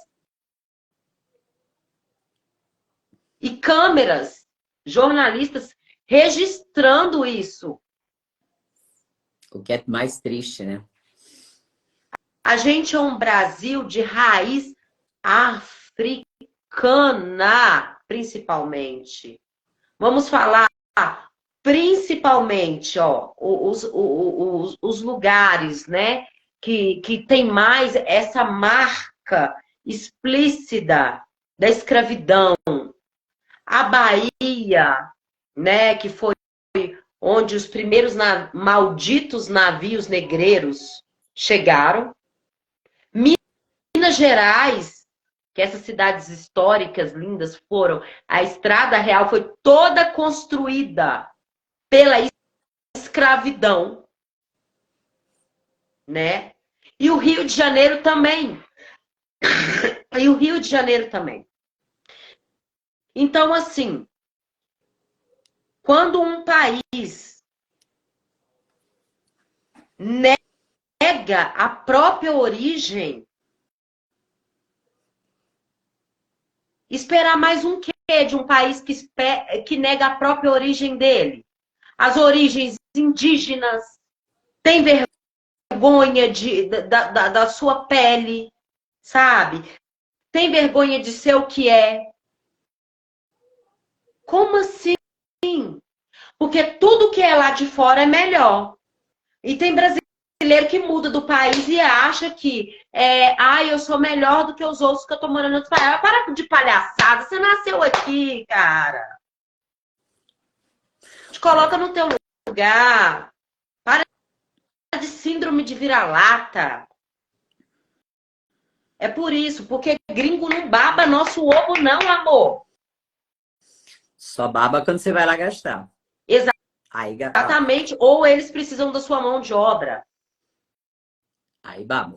E câmeras, jornalistas registrando isso. O que é mais triste, né? A gente é um Brasil de raiz africana, principalmente. Vamos falar principalmente, os lugares, né, que tem mais essa marca explícita da escravidão. A Bahia, né, que foi onde os primeiros malditos navios negreiros chegaram. Minas Gerais, que essas cidades históricas lindas foram, a Estrada Real foi toda construída pela escravidão, né? E o Rio de Janeiro também. E o Rio de Janeiro também. Então, assim, quando um país nega a própria origem, esperar mais um quê de um país que nega a própria origem dele? As origens indígenas, tem vergonha da sua pele, sabe? Tem vergonha de ser o que é. Como assim? Porque tudo que é lá de fora é melhor. E tem brasileiro que muda do país e acha que eu sou melhor do que os outros que eu tô morando no outro país. Para de palhaçada, você nasceu aqui, cara. Te coloca no teu lugar. Para de síndrome de vira-lata. É por isso, porque gringo não baba nosso ovo não, amor. Só baba quando você vai lá gastar. Exatamente. Ou eles precisam da sua mão de obra. Aí baba.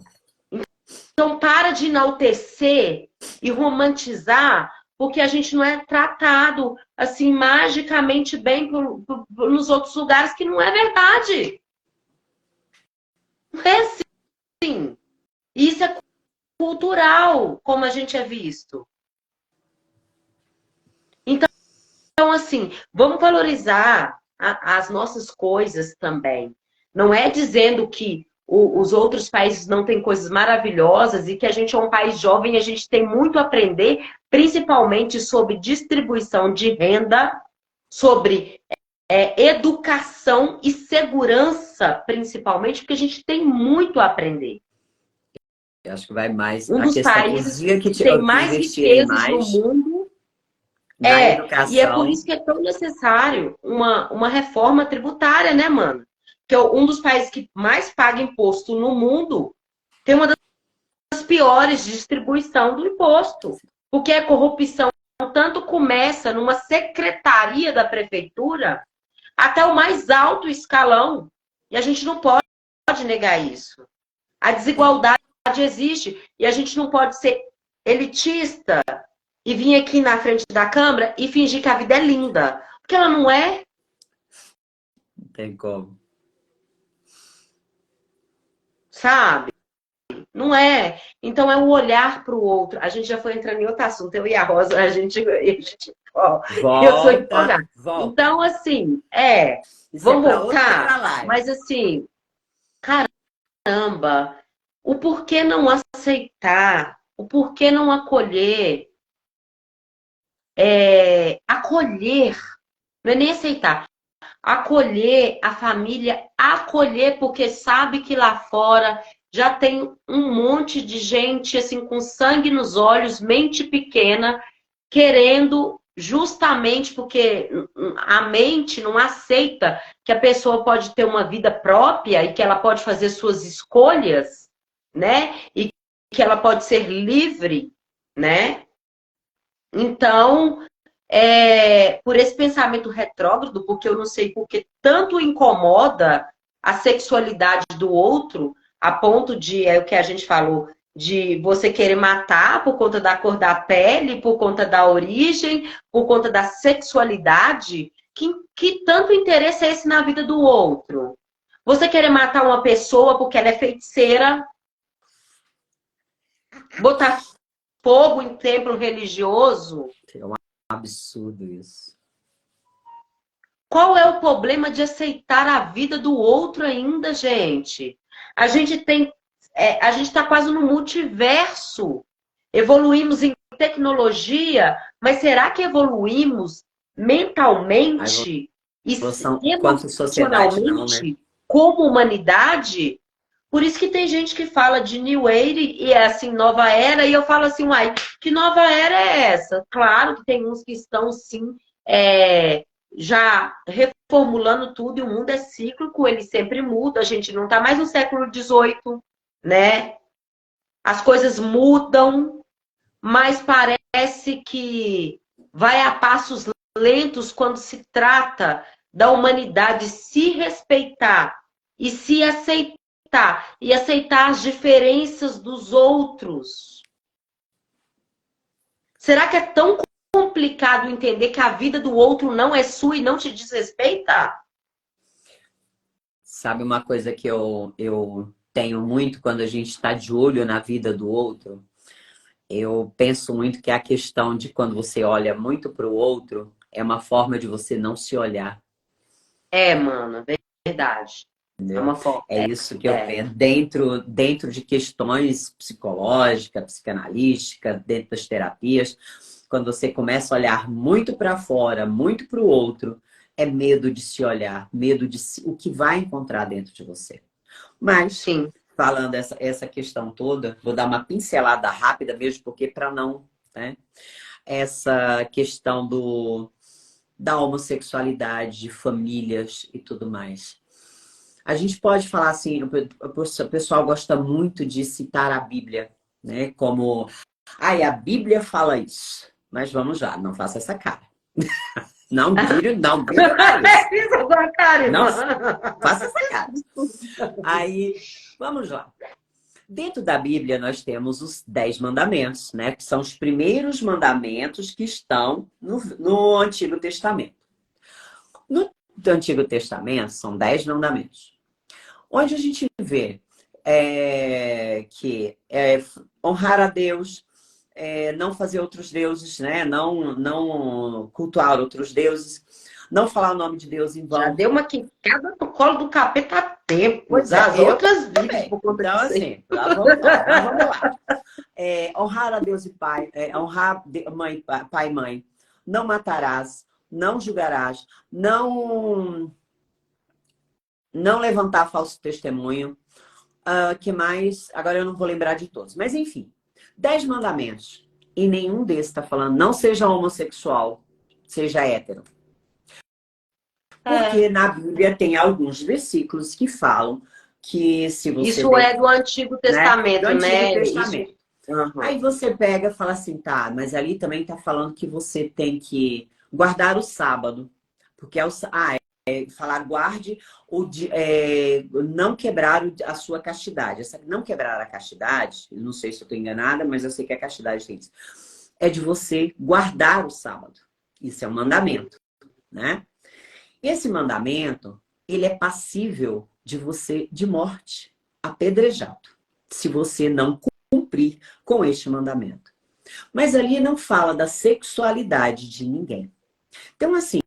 Então, para de enaltecer e romantizar, porque a gente não é tratado assim magicamente bem nos outros lugares, que não é verdade. Não é assim. Isso é cultural, como a gente é visto. Então, assim, vamos valorizar as nossas coisas também. Não é dizendo que os outros países não têm coisas maravilhosas e que a gente é um país jovem e a gente tem muito a aprender, principalmente sobre distribuição de renda, sobre educação e segurança, principalmente, porque a gente tem muito a aprender. Eu acho que vai mais Um a dos questão, países os dias que tem que mais investirem riquezas no mais mundo na e é por educação. isso que é tão necessário uma reforma tributária, né, mano? Que é um dos países que mais paga imposto no mundo tem uma das piores de distribuição do imposto. Porque a corrupção tanto começa numa secretaria da prefeitura até o mais alto escalão. E a gente não pode negar isso. A desigualdade existe e a gente não pode ser elitista e vir aqui na frente da câmera e fingir que a vida é linda. Porque ela não é, Não tem como. sabe? Não é. Então é o olhar para o outro. A gente já foi entrando em outro assunto. Eu e a Rosa, ó, eu sou Volta, empolgada. volta. Então, assim, Isso é vamos para outra voltar, live. mas assim, caramba, o porquê não aceitar, o porquê não acolher, acolher, não é nem aceitar, acolher a família, acolher, porque sabe que lá fora já tem um monte de gente assim com sangue nos olhos, mente pequena, querendo justamente porque a mente não aceita que a pessoa pode ter uma vida própria e que ela pode fazer suas escolhas, né? E que ela pode ser livre, né? Então, por esse pensamento retrógrado, porque eu não sei por que tanto incomoda a sexualidade do outro, a ponto de, é o que a gente falou, de você querer matar por conta da cor da pele, por conta da origem, por conta da sexualidade, que tanto interesse é esse na vida do outro? Você querer matar uma pessoa porque ela é feiticeira, botar fogo em templo religioso. É um absurdo isso. Qual é o problema de aceitar a vida do outro ainda, gente? A gente tem, a gente está quase no multiverso. Evoluímos em tecnologia, mas será que evoluímos A mentalmente e evolução quanto sociedade não, né? emocionalmente como humanidade? Por isso que tem gente que fala de New Age e é assim, nova era, e eu falo assim, uai, que nova era é essa? Claro que tem uns que estão, sim, já reformulando tudo, e o mundo é cíclico, ele sempre muda, a gente não está mais no século XVIII, né? As coisas mudam, mas parece que vai a passos lentos quando se trata da humanidade se respeitar e se aceitar, e aceitar as diferenças dos outros. Será que é tão complicado entender que a vida do outro não é sua e não te diz respeita? Sabe uma coisa que eu tenho muito quando a gente está de olho na vida do outro? Eu penso muito que a questão de quando você olha muito para o outro é uma forma de você não se olhar. Mano, é verdade. É Entendeu? uma forma. É isso que eu penso. Dentro de questões psicológicas, psicanalísticas, dentro das terapias, quando você começa a olhar muito para fora, muito para o outro, é medo de se olhar, medo de o que vai encontrar dentro de você. Mas, Sim. falando essa questão toda, vou dar uma pincelada rápida mesmo, porque para não, né? Essa questão da homossexualidade, de famílias e tudo mais. A gente pode falar assim, o pessoal gosta muito de citar a Bíblia, né? Como, a Bíblia fala isso. Mas vamos lá, não faça essa cara. Bíblia fala isso. Fiz alguma cara, Não irmã. faça essa cara. Aí, vamos lá. Dentro da Bíblia, nós temos os 10 mandamentos, né? Que são os primeiros mandamentos que estão no Antigo Testamento. No Antigo Testamento, são 10 mandamentos. Onde a gente vê que honrar a Deus, não fazer outros deuses, né? Não cultuar outros deuses, não falar o nome de Deus em Já vão. deu uma quicada no colo do capeta há tempo. Pois Das eu outras vidas também. por conta Então, disso aí. assim, lá vamos lá. Mas vamos lá. Honrar a Deus e pai, honrar mãe, pai e mãe. Não matarás. não julgarás, não levantar falso testemunho. Que mais? Agora eu não vou lembrar de todos. Mas enfim, 10 mandamentos. E nenhum desses está falando não seja homossexual, seja hétero. Porque na Bíblia tem alguns versículos que falam que se você... Isso é do Antigo Testamento, Do Antigo né? Testamento. Isso... Uhum. Aí você pega e fala assim, tá, mas ali também tá falando que você tem que guardar o sábado. Porque falar guarde não quebrar a sua castidade. Essa não quebrar a castidade, não sei se eu estou enganada, mas eu sei que a castidade tem isso. É de você guardar o sábado. Isso é um mandamento, né? Esse mandamento, ele é passível de morte, apedrejado, se você não cumprir com este mandamento. Mas ali não fala da sexualidade de ninguém. Então, assim,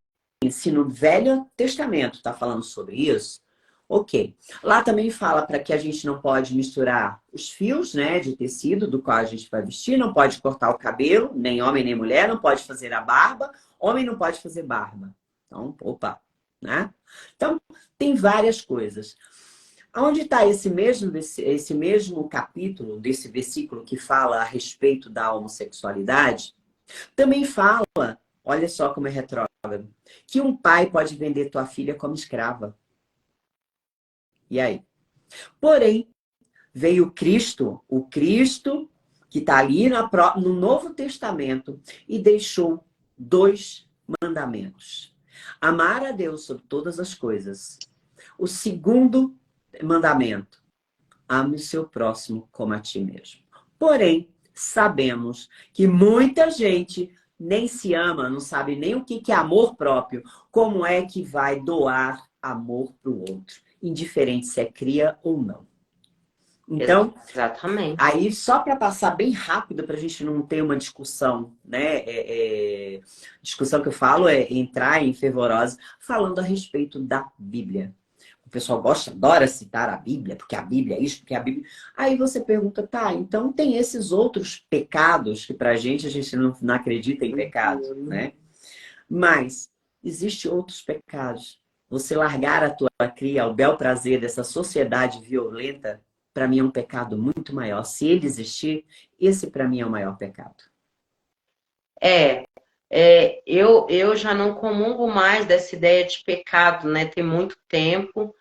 se no Velho Testamento está falando sobre isso, ok. Lá também fala para que a gente não pode misturar os fios, né, de tecido do qual a gente vai vestir, não pode cortar o cabelo, nem homem nem mulher, não pode fazer a barba, homem não pode fazer barba. Então, opa, né? Então, tem várias coisas. Onde está esse mesmo capítulo, desse versículo que fala a respeito da homossexualidade, também fala, olha só como é retrógrado, que um pai pode vender tua filha como escrava. E aí? Porém, veio o Cristo que está ali no Novo Testamento e deixou 2 mandamentos. Amar a Deus sobre todas as coisas. O segundo mandamento, ame o seu próximo como a ti mesmo. Porém, sabemos que muita gente nem se ama, não sabe nem o que é amor próprio, como é que vai doar amor para o outro, indiferente se é cria ou não. Então, exatamente. Aí só para passar bem rápido, para a gente não ter uma discussão, né? Discussão que eu falo é entrar em fervorosa, falando a respeito da Bíblia. O pessoal adora citar a Bíblia, porque a Bíblia é isso, porque a Bíblia... Aí você pergunta, tá, então tem esses outros pecados que pra gente, a gente não acredita em pecado, né? Mas existem outros pecados. Você largar a tua cria ao bel prazer dessa sociedade violenta, para mim é um pecado muito maior. Se ele existir, esse para mim é o maior pecado. Eu já não comungo mais dessa ideia de pecado, né? Tem muito tempo.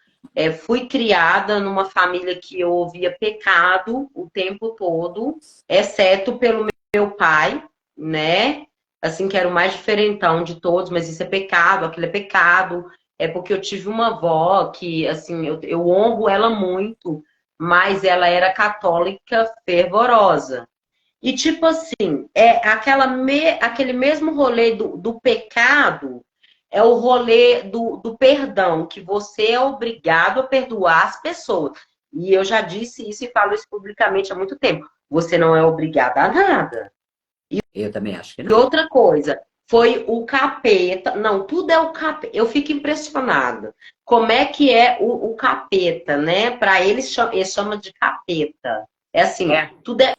Fui criada numa família que eu ouvia pecado o tempo todo, exceto pelo meu pai, né? Assim, que era o mais diferentão de todos, mas isso é pecado, aquilo é pecado. É porque eu tive uma avó que, assim, eu honro ela muito, mas ela era católica fervorosa. E tipo assim, aquele mesmo rolê do pecado é o rolê do perdão, que você é obrigado a perdoar as pessoas. E eu já disse isso e falo isso publicamente há muito tempo. Você não é obrigado a nada. Eu também acho que E não. outra coisa, foi o capeta. Não, tudo é o capeta. Eu fico impressionada. Como é que é o capeta, né? Para eles chama de capeta. É assim, tudo é.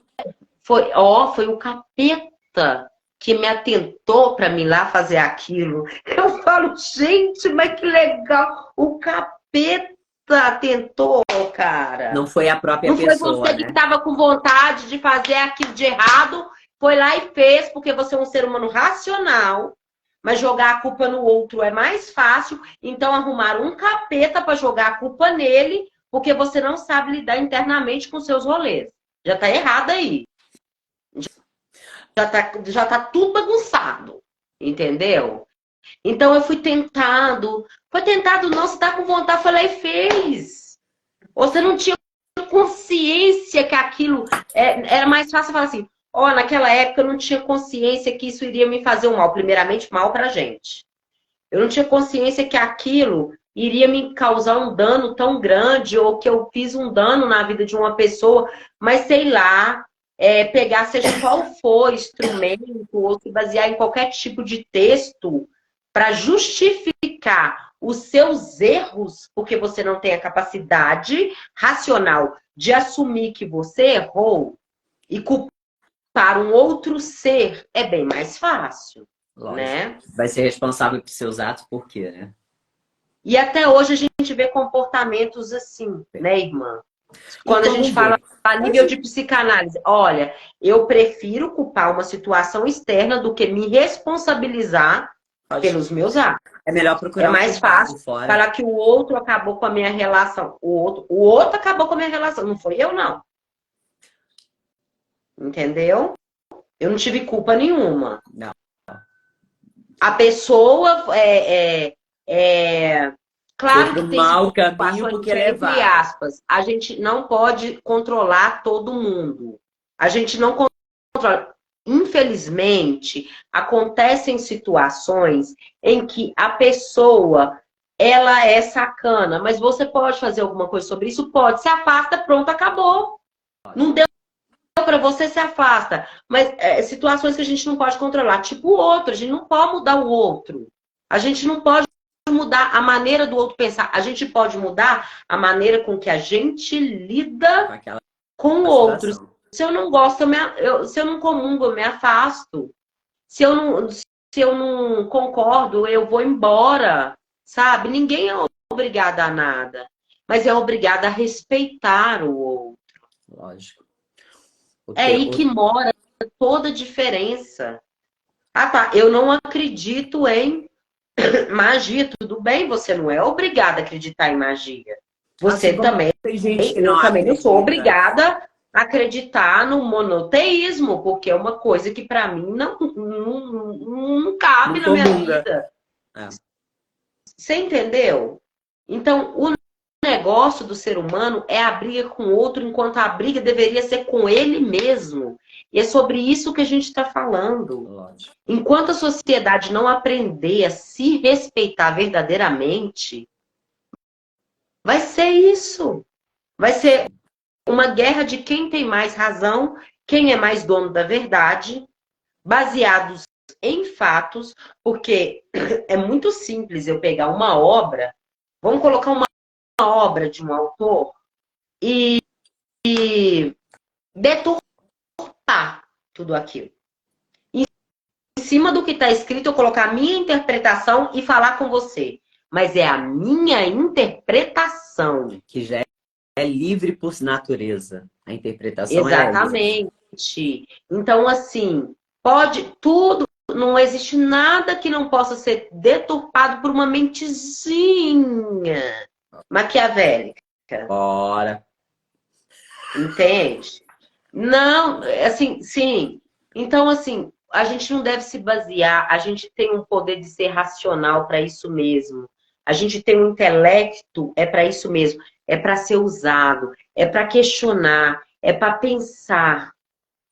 Foi o capeta que me atentou para mim lá fazer aquilo. Eu falo, gente, mas que legal. O capeta atentou, cara. Não foi a própria pessoa, Não foi você que estava com vontade de fazer aquilo de errado, foi lá e fez, porque você é um ser humano racional, mas jogar a culpa no outro é mais fácil. Então arrumaram um capeta para jogar a culpa nele, porque você não sabe lidar internamente com seus rolês. Já tá errado aí. Já tá tudo bagunçado, entendeu? Então eu fui tentado. Foi tentado, não, você tá com vontade, foi lá e fez. Você não tinha consciência que aquilo era mais fácil falar assim, naquela época eu não tinha consciência que isso iria me fazer um mal, primeiramente mal pra gente. Eu não tinha consciência que aquilo iria me causar um dano tão grande ou que eu fiz um dano na vida de uma pessoa, mas sei lá, pegar seja qual for instrumento ou se basear em qualquer tipo de texto para justificar os seus erros, porque você não tem a capacidade racional de assumir que você errou e culpar um outro ser, é bem mais fácil. Lógico. né? Vai ser responsável por seus atos, por quê, né? E até hoje a gente vê comportamentos assim, né, irmã? E Quando a como gente vê? fala a nível de psicanálise, olha, eu prefiro culpar uma situação externa do que me responsabilizar Lógico. pelos meus atos. É melhor É procurar um mais fácil culpado fora. falar que o outro acabou com a minha relação. O outro acabou com a minha relação. Não foi eu, não. Entendeu? Eu não tive culpa nenhuma. Não. A pessoa Foi claro pro que tem mau caminho situações porque que, entre levaram. aspas, a gente não pode controlar todo mundo. A gente não controla. Infelizmente, acontecem situações em que a pessoa ela é sacana, mas você pode fazer alguma coisa sobre isso? Pode. Se afasta, pronto, acabou. Não deu para você, se afasta. Mas situações que a gente não pode controlar, tipo o outro, a gente não pode mudar o outro. A gente não pode mudar a maneira do outro pensar. A gente pode mudar a maneira com que a gente lida com o outro. Situação. Se eu não gosto, se eu não comungo, eu me afasto. Se eu não concordo, eu vou embora. Sabe? Ninguém é obrigado a nada. Mas é obrigado a respeitar o outro. Lógico. É aí que mora toda a diferença. Ah, tá. Eu não acredito em magia. Tudo bem, você não é obrigada a acreditar em magia. Assim Você como também, tem gente que não eu também não sou acredita. obrigada a acreditar no monoteísmo, porque é uma coisa que para mim não cabe Não na minha comunga. vida. É. Você entendeu? Então, o negócio do ser humano é a briga com o outro, enquanto a briga deveria ser com ele mesmo. E é sobre isso que a gente está falando. Lógico. Enquanto a sociedade não aprender a se respeitar verdadeiramente, vai ser isso. Vai ser uma guerra de quem tem mais razão, quem é mais dono da verdade, baseados em fatos, porque é muito simples eu pegar uma obra, vamos colocar uma obra de um autor e deturpar tudo aquilo. Em cima do que está escrito, eu colocar a minha interpretação e falar com você. Mas é a minha interpretação. Que já é livre por natureza. A interpretação ela é livre. Exatamente. Então, assim, pode tudo, não existe nada que não possa ser deturpado por uma mentezinha maquiavélica. Bora. Entende? Não, assim, sim. Então, assim, a gente não deve se basear, a gente tem um poder de ser racional para isso mesmo. A gente tem um intelecto, é para isso mesmo. É para ser usado, é para questionar, é para pensar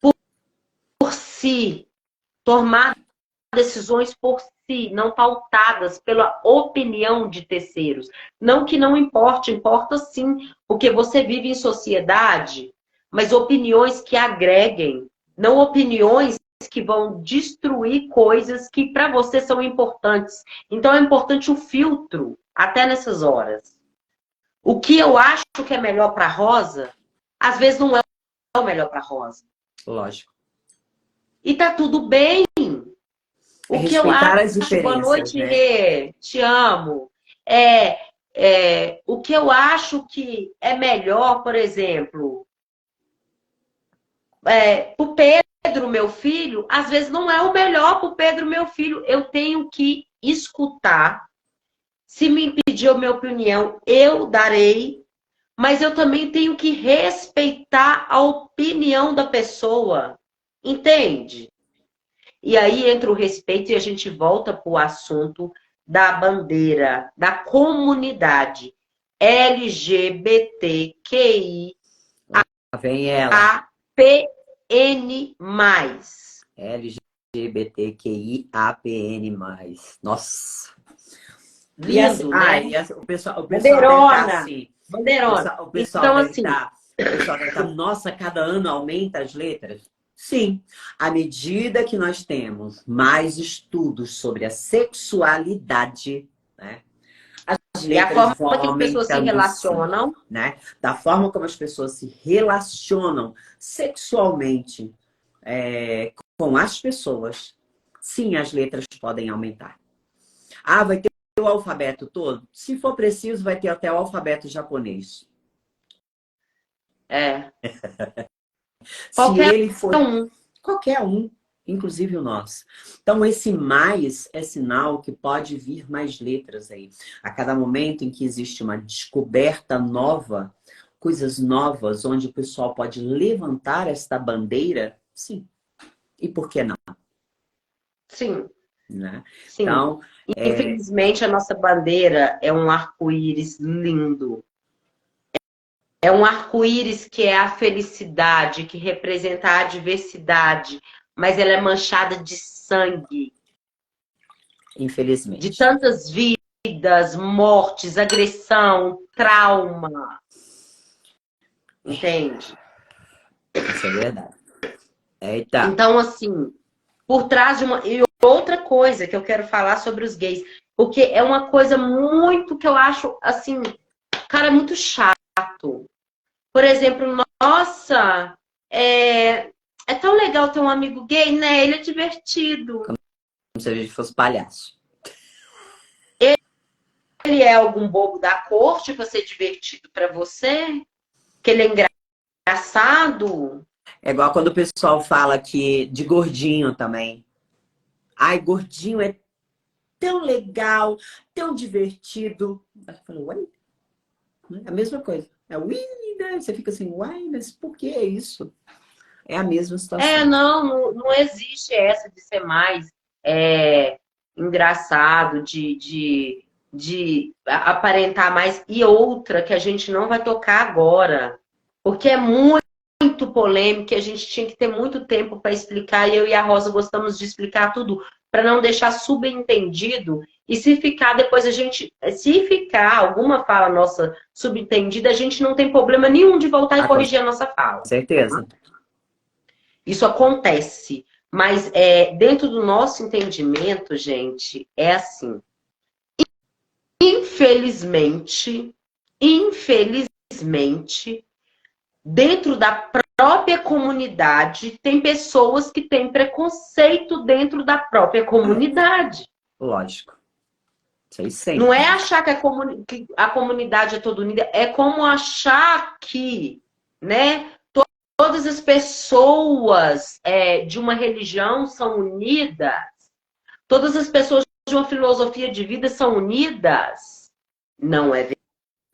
por si, tomar decisões por si, não pautadas pela opinião de terceiros. Não que não importe, importa sim, porque você vive em sociedade, mas opiniões que agreguem, não opiniões que vão destruir coisas que para você são importantes. Então é importante o filtro, até nessas horas. O que eu acho que é melhor para Rosa, às vezes não é o melhor para Rosa. Lógico. E tá tudo bem. O que eu Respeitar as acho, boa diferenças, noite, né? Rê, te amo. O que eu acho que é melhor, por exemplo, pro Pedro, meu filho, às vezes não é o melhor pro Pedro, meu filho. Eu tenho que escutar. Se me pedir a minha opinião, eu darei. Mas eu também tenho que respeitar a opinião da pessoa. Entende? E aí entra o respeito e a gente volta para o assunto da bandeira, da comunidade LGBTQIAPN+. Vem ela. LGBTQIAPN+. Nossa. E assim, Lindo, né? o pessoal deve estar Bandeirona! assim. Bandeirona! O pessoal Então, deve assim, estar. O pessoal deve estar. Nossa, cada ano aumenta as letras? Sim. À medida que nós temos mais estudos sobre a sexualidade, né? As e a letras forma vão que as pessoas se aumentando sim, relacionam, né? Da forma como as pessoas se relacionam sexualmente com as pessoas, sim, as letras podem aumentar. Ah, vai ter o alfabeto todo? Se for preciso, vai ter até o alfabeto japonês. É. Se Qualquer ele for um. qualquer um, inclusive o nosso. Então, esse mais é sinal que pode vir mais letras aí. A cada momento em que existe uma descoberta nova, coisas novas, onde o pessoal pode levantar esta bandeira, sim. E por que não? Sim, Né? sim. Então, Infelizmente, a nossa bandeira é um arco-íris lindo. É um arco-íris que é a felicidade, que representa a diversidade, mas ela é manchada de sangue, de infelizmente. tantas vidas, mortes, agressão, trauma. Entende? Isso é verdade. Eita. Então, assim, por trás de uma. E outra coisa que eu quero falar sobre os gays, porque é uma coisa muito que eu acho, assim, cara, muito chato. Por exemplo, nossa, é tão legal ter um amigo gay, né? Ele é divertido. Como se a gente fosse palhaço. Ele é algum bobo da corte para ser divertido para você? Que ele é engraçado? É igual quando o pessoal fala que de gordinho também. Ai, gordinho é tão legal, tão divertido. Eu falo, uai, é a mesma coisa. É ui, né? Você fica assim, uai, mas por que é isso? É a mesma situação. Não existe essa de ser mais engraçado, de aparentar mais. E outra que a gente não vai tocar agora, porque é muito polêmico, e a gente tinha que ter muito tempo para explicar, e eu e a Rosa gostamos de explicar tudo, para não deixar subentendido, e se ficar depois se ficar alguma fala nossa subentendida, a gente não tem problema nenhum de voltar e Ah, com corrigir a nossa fala. certeza. Isso acontece, mas dentro do nosso entendimento, gente, é assim. Infelizmente, infelizmente, dentro da própria comunidade, tem pessoas que têm preconceito dentro da própria comunidade. Lógico. Isso aí Não sempre. é achar que a comunidade é toda unida, é como achar que, né, todas as pessoas de uma religião são unidas, todas as pessoas de uma filosofia de vida são unidas. Não é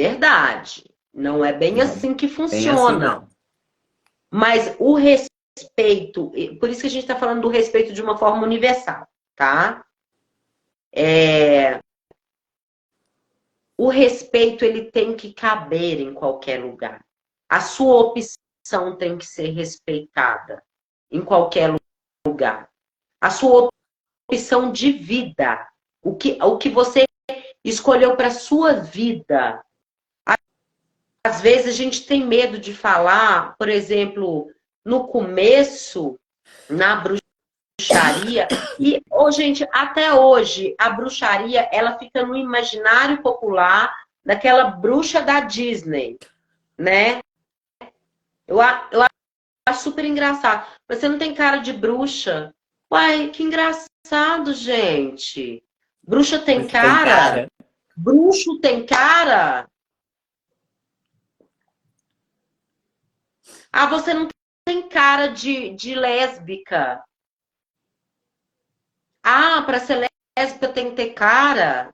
verdade. Não é bem Não é assim que bem assim, funciona. não. Mas o respeito, por isso que a gente está falando do respeito de uma forma universal, tá? O respeito, ele tem que caber em qualquer lugar. A sua opção tem que ser respeitada em qualquer lugar. A sua opção de vida, o que você escolheu para sua vida. Às vezes a gente tem medo de falar, por exemplo, no começo, na bruxaria, e, gente, até hoje, a bruxaria, ela fica no imaginário popular daquela bruxa da Disney, né? Eu acho super engraçado. Mas você não tem cara de bruxa? Uai, que engraçado, gente. Bruxa tem Você tem cara? cara. Bruxo tem cara? Ah, você não tem cara de lésbica. Ah, para ser lésbica tem que ter cara.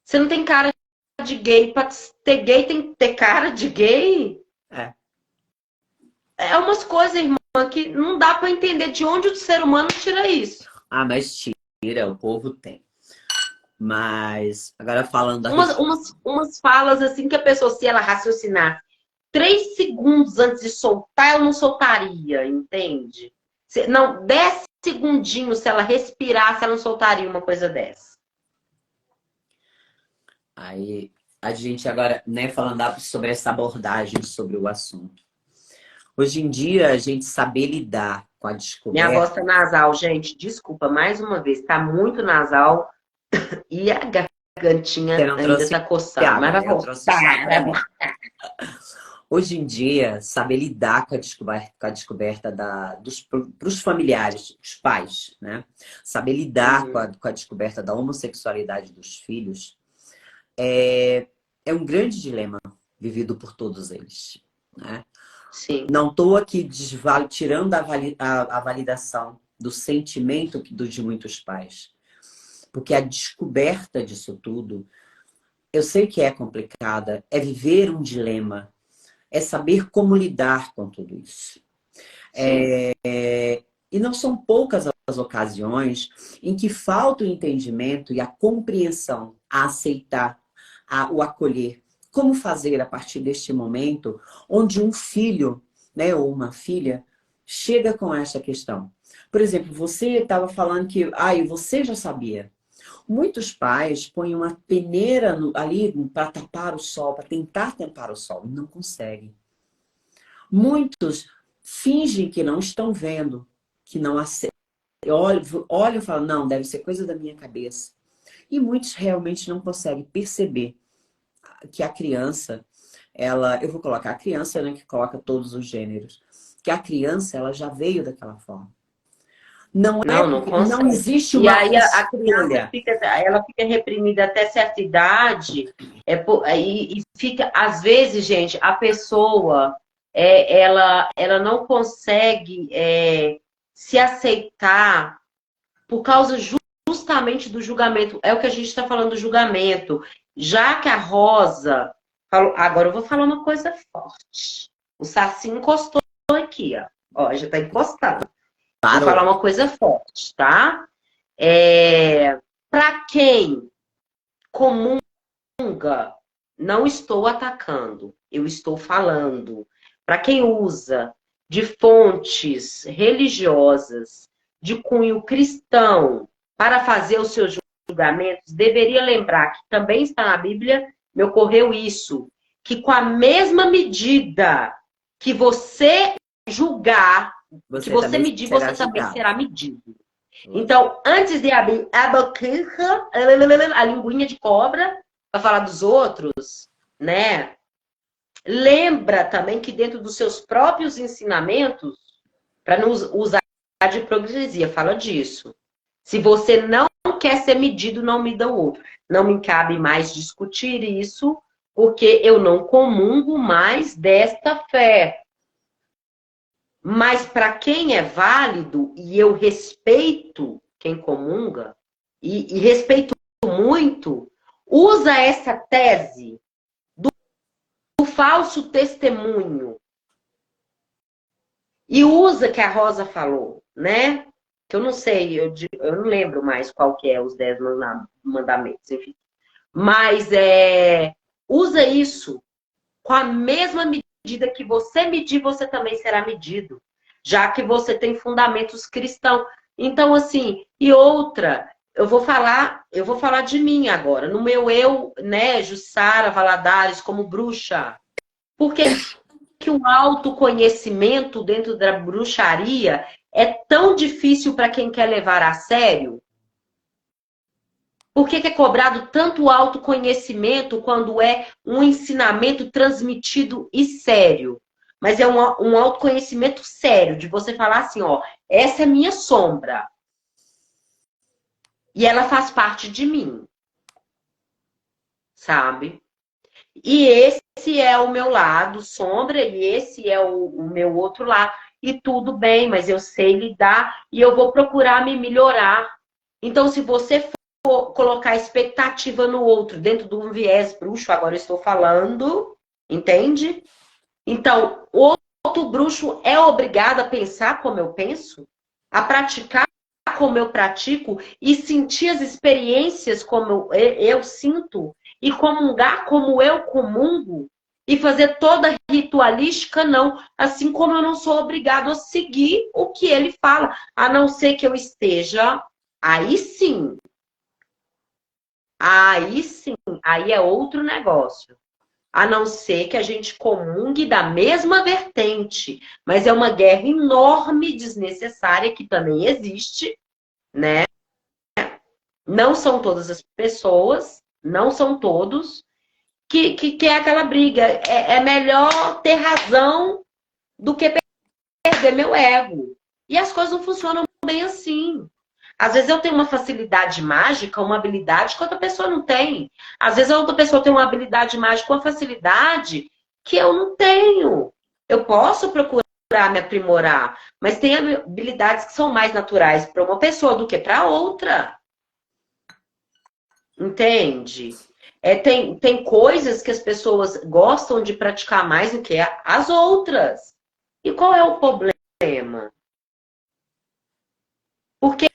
Você não tem cara de gay. Para ter gay tem que ter cara de gay? É. É umas coisas, irmã, que não dá para entender de onde o ser humano tira isso. Ah, mas tira, o povo tem. Mas, agora falando da Umas falas assim que a pessoa, se ela raciocinar 3 segundos antes de soltar, ela não soltaria, entende? Não, 10 segundinhos, se ela respirasse, ela não soltaria uma coisa dessa. Aí, a gente agora, né, falando sobre essa abordagem sobre o assunto. Hoje em dia, a gente saber lidar com a Minha voz descoberta. tá nasal, gente. Desculpa, mais uma vez. Tá muito nasal e a Você gargantinha não ainda trouxe tá coçando. água, Mas vai né? Eu trouxe chá voltar. pra mim. Hoje em dia, saber lidar com a descoberta para os familiares, os pais, né? Saber lidar Uhum. com a descoberta da homossexualidade dos filhos é um grande dilema vivido por todos eles, né? Sim, Não estou aqui tirando a validação do sentimento de muitos pais, porque a descoberta disso tudo, eu sei que é complicada, é viver um dilema, é saber como lidar com tudo isso. sim. E não são poucas as ocasiões em que falta o entendimento e a compreensão, a aceitar, o acolher. Como fazer a partir deste momento onde um filho, né, ou uma filha chega com essa questão? Por exemplo, você estava falando que você já sabia. Muitos pais põem uma peneira ali para tapar o sol, para tentar tampar o sol, e não conseguem. Muitos fingem que não estão vendo, que não aceitam. Olha e falam, não, deve ser coisa da minha cabeça. E muitos realmente não conseguem perceber que a criança, eu vou colocar a criança, né, que coloca todos os gêneros, que a criança, ela já veio daquela forma. Não é Não, não porque não consegue. existe E uma aí a criança escolha. fica, ela fica reprimida até certa idade, e fica, às vezes, gente, a pessoa, ela não consegue se aceitar por causa justamente do julgamento. É o que a gente está falando do julgamento. Já que a Rosa falou, agora eu vou falar uma coisa forte. O Saci encostou aqui, ó. Ó, já está encostando. Vou falar Parou. uma coisa forte, tá? Para quem comunga, não estou atacando, eu estou falando. Para quem usa de fontes religiosas de cunho cristão para fazer os seus julgamentos, deveria lembrar que também está na Bíblia, me ocorreu isso, que com a mesma medida que você julgar, que Você você também medir, será você também julgado. será medido. Então, antes de abrir a linguinha de cobra para falar dos outros, né? Lembra também que dentro dos seus próprios ensinamentos, para não usar de hipocrisia, fala disso. Se você não quer ser medido, não mida o outro. Não me cabe mais discutir isso, porque eu não comungo mais desta fé. Mas para quem é válido, e eu respeito quem comunga, e respeito muito, usa essa tese do falso testemunho. E usa que a Rosa falou, né? Que eu não sei, eu não lembro mais qual que é os 10 mandamentos, enfim. Mas usa isso com a mesma medida que você medir, você também será medido. Já que você tem fundamentos cristãos. Então, assim, e outra, eu vou falar de mim agora, no meu eu, né, Jussara Valadares, como bruxa. Por que o autoconhecimento dentro da bruxaria é tão difícil para quem quer levar a sério? Por que é cobrado tanto autoconhecimento quando é um ensinamento transmitido e sério? Mas é um autoconhecimento sério, de você falar assim, ó, essa é minha sombra. E ela faz parte de mim, sabe? E esse é o meu lado sombra e esse é o meu outro lado. E tudo bem, mas eu sei lidar e eu vou procurar me melhorar. Então, se você colocar expectativa no outro, dentro de um viés bruxo, agora eu estou falando, entende? Então, o outro bruxo é obrigado a pensar como eu penso, a praticar como eu pratico e sentir as experiências como eu sinto e comungar como eu comungo e fazer toda a ritualística, não. Assim como eu não sou obrigado a seguir o que ele fala, a não ser que eu esteja, aí sim, aí sim, aí é outro negócio. A não ser que a gente comungue da mesma vertente. Mas é uma guerra enorme, desnecessária, que também existe, né? Não são todas as pessoas, não são todos, que é aquela briga. É melhor ter razão do que perder meu ego. E as coisas não funcionam bem assim. Às vezes eu tenho uma facilidade mágica, uma habilidade que outra pessoa não tem. Às vezes a outra pessoa tem uma habilidade mágica, uma facilidade que eu não tenho. Eu posso procurar me aprimorar, mas tem habilidades que são mais naturais para uma pessoa do que para outra. Entende? Tem coisas que as pessoas gostam de praticar mais do que as outras. E qual é o problema? Porque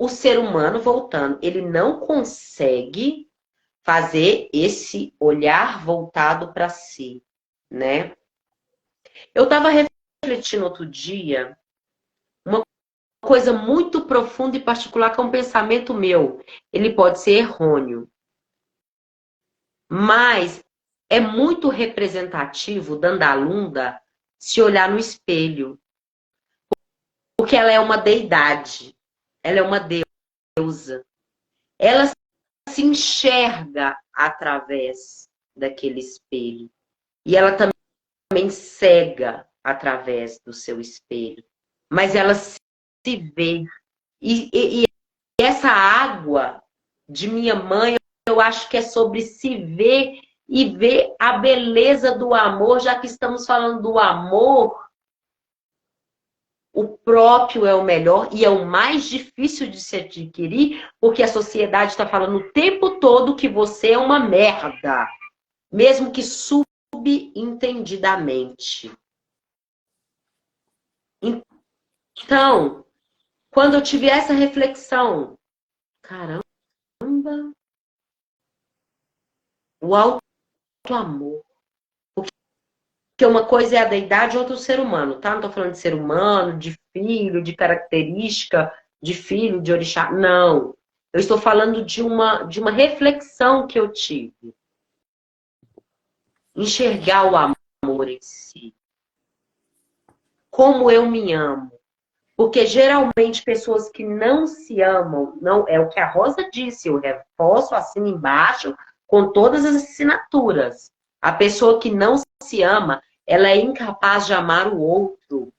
o ser humano, voltando, ele não consegue fazer esse olhar voltado para si, né? Eu estava refletindo outro dia uma coisa muito profunda e particular que é um pensamento meu. Ele pode ser errôneo, mas é muito representativo da Andalunda se olhar no espelho, porque ela é uma deidade, ela é uma deusa. Ela se enxerga através daquele espelho. E ela também cega através do seu espelho. Mas ela se vê. E essa água de minha mãe, eu acho que é sobre se ver e ver a beleza do amor, já que estamos falando do amor. O próprio é o melhor e é o mais difícil de se adquirir, porque a sociedade está falando o tempo todo que você é uma merda, mesmo que subentendidamente. Então, quando eu tive essa reflexão, caramba, o auto-amor. Porque uma coisa é a deidade, outra é o ser humano, tá? Não tô falando de ser humano, de filho, de característica, de filho, de orixá. Não. Eu estou falando de uma reflexão que eu tive. Enxergar o amor em si. Como eu me amo. Porque geralmente pessoas que não se amam, não é o que a Rosa disse, eu reforço assim embaixo com todas as assinaturas. A pessoa que não se ama, ela é incapaz de amar o outro.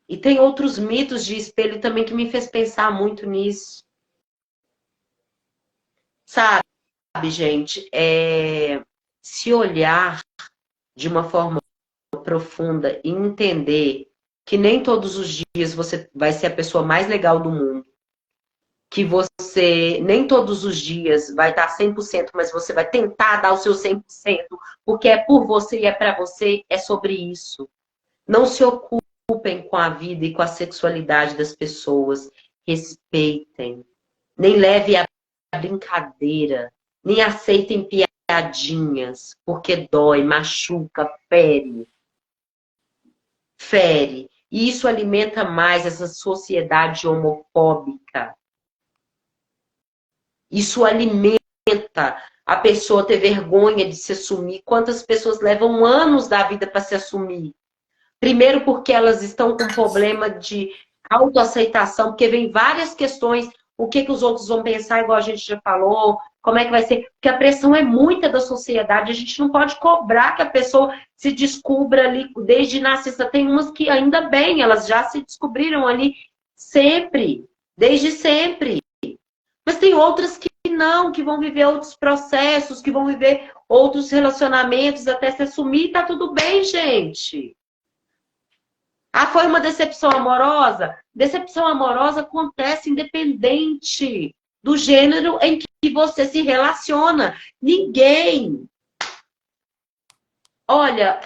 E tem outros mitos de espelho também que me fez pensar muito nisso. Sabe, gente, se olhar de uma forma profunda e entender que nem todos os dias você vai ser a pessoa mais legal do mundo, que você nem todos os dias vai estar 100%, mas você vai tentar dar o seu 100%, porque é por você e é para você, é sobre isso. Não se ocupem com a vida e com a sexualidade das pessoas, respeitem, nem leve a brincadeira, nem aceitem piadinhas, porque dói, machuca, fere. Fere. E isso alimenta mais essa sociedade homofóbica. Isso alimenta a pessoa ter vergonha de se assumir. Quantas pessoas levam anos da vida para se assumir? Primeiro porque elas estão com problema de autoaceitação, porque vem várias questões, o que os outros vão pensar, igual a gente já falou, como é que vai ser, porque a pressão é muita da sociedade, a gente não pode cobrar que a pessoa se descubra ali desde nascença. Tem umas que ainda bem, elas já se descobriram ali sempre, desde sempre. Mas tem outras que não, que vão viver outros processos, que vão viver outros relacionamentos até se assumir, tá tudo bem, gente. Ah, foi uma decepção amorosa? Decepção amorosa acontece independente do gênero em que você se relaciona. Ninguém. Olha,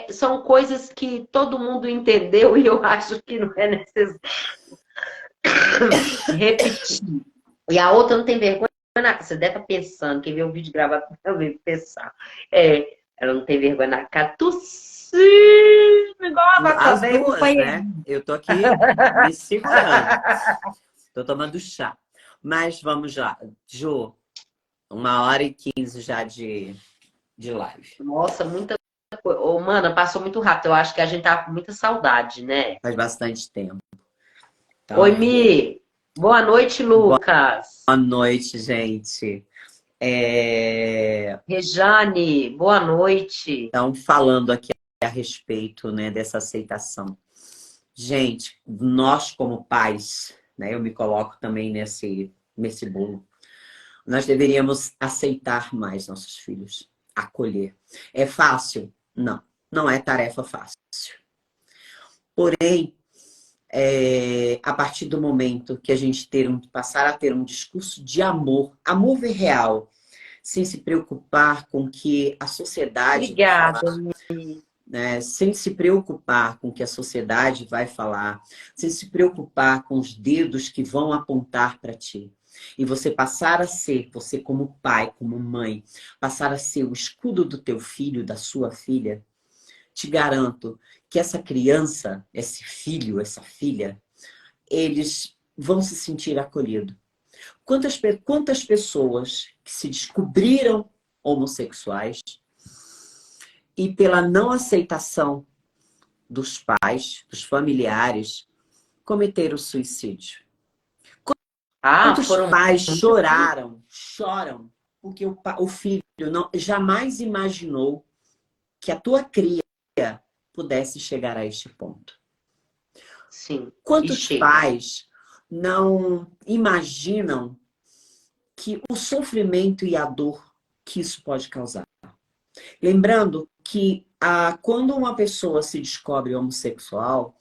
são coisas que todo mundo entendeu e eu acho que não é necessário repetir. E a outra não tem vergonha. Você deve estar pensando, quem vê o vídeo gravado também pensar. Ela não tem vergonha na cara. Igual a vaca As velha, duas, companheiro. né? Eu tô aqui me segurando. Tô tomando chá. Mas vamos lá. Jô, 1h15 já de live. Nossa, muita coisa. Ô, mana, passou muito rápido. Eu acho que a gente tá com muita saudade, né? Faz bastante tempo. Então, Oi, Mi. Boa noite, Lucas. Boa noite, gente. Rejane, boa noite. Então, falando aqui a respeito, né, dessa aceitação. Gente, nós como pais, né, eu me coloco também nesse bolo, nós deveríamos aceitar mais nossos filhos, acolher. É fácil? Não, não é tarefa fácil. Porém, a partir do momento que a gente passar a ter um discurso de amor, amor real, sem se preocupar com o que a sociedade vai Obrigada. falar, né? Sem se preocupar com o que a sociedade vai falar, sem se preocupar com os dedos que vão apontar para ti. E você passar a ser, você como pai, como mãe, passar a ser o escudo do teu filho, da sua filha, te garanto que essa criança, esse filho, essa filha, eles vão se sentir acolhidos. Quantas pessoas que se descobriram homossexuais e pela não aceitação dos pais, dos familiares, cometeram suicídio? Quantos Foram pais choram, porque o filho jamais imaginou que a tua cria pudesse chegar a este ponto? Sim. Quantos pais não imaginam que o sofrimento e a dor que isso pode causar? Lembrando que quando uma pessoa se descobre homossexual,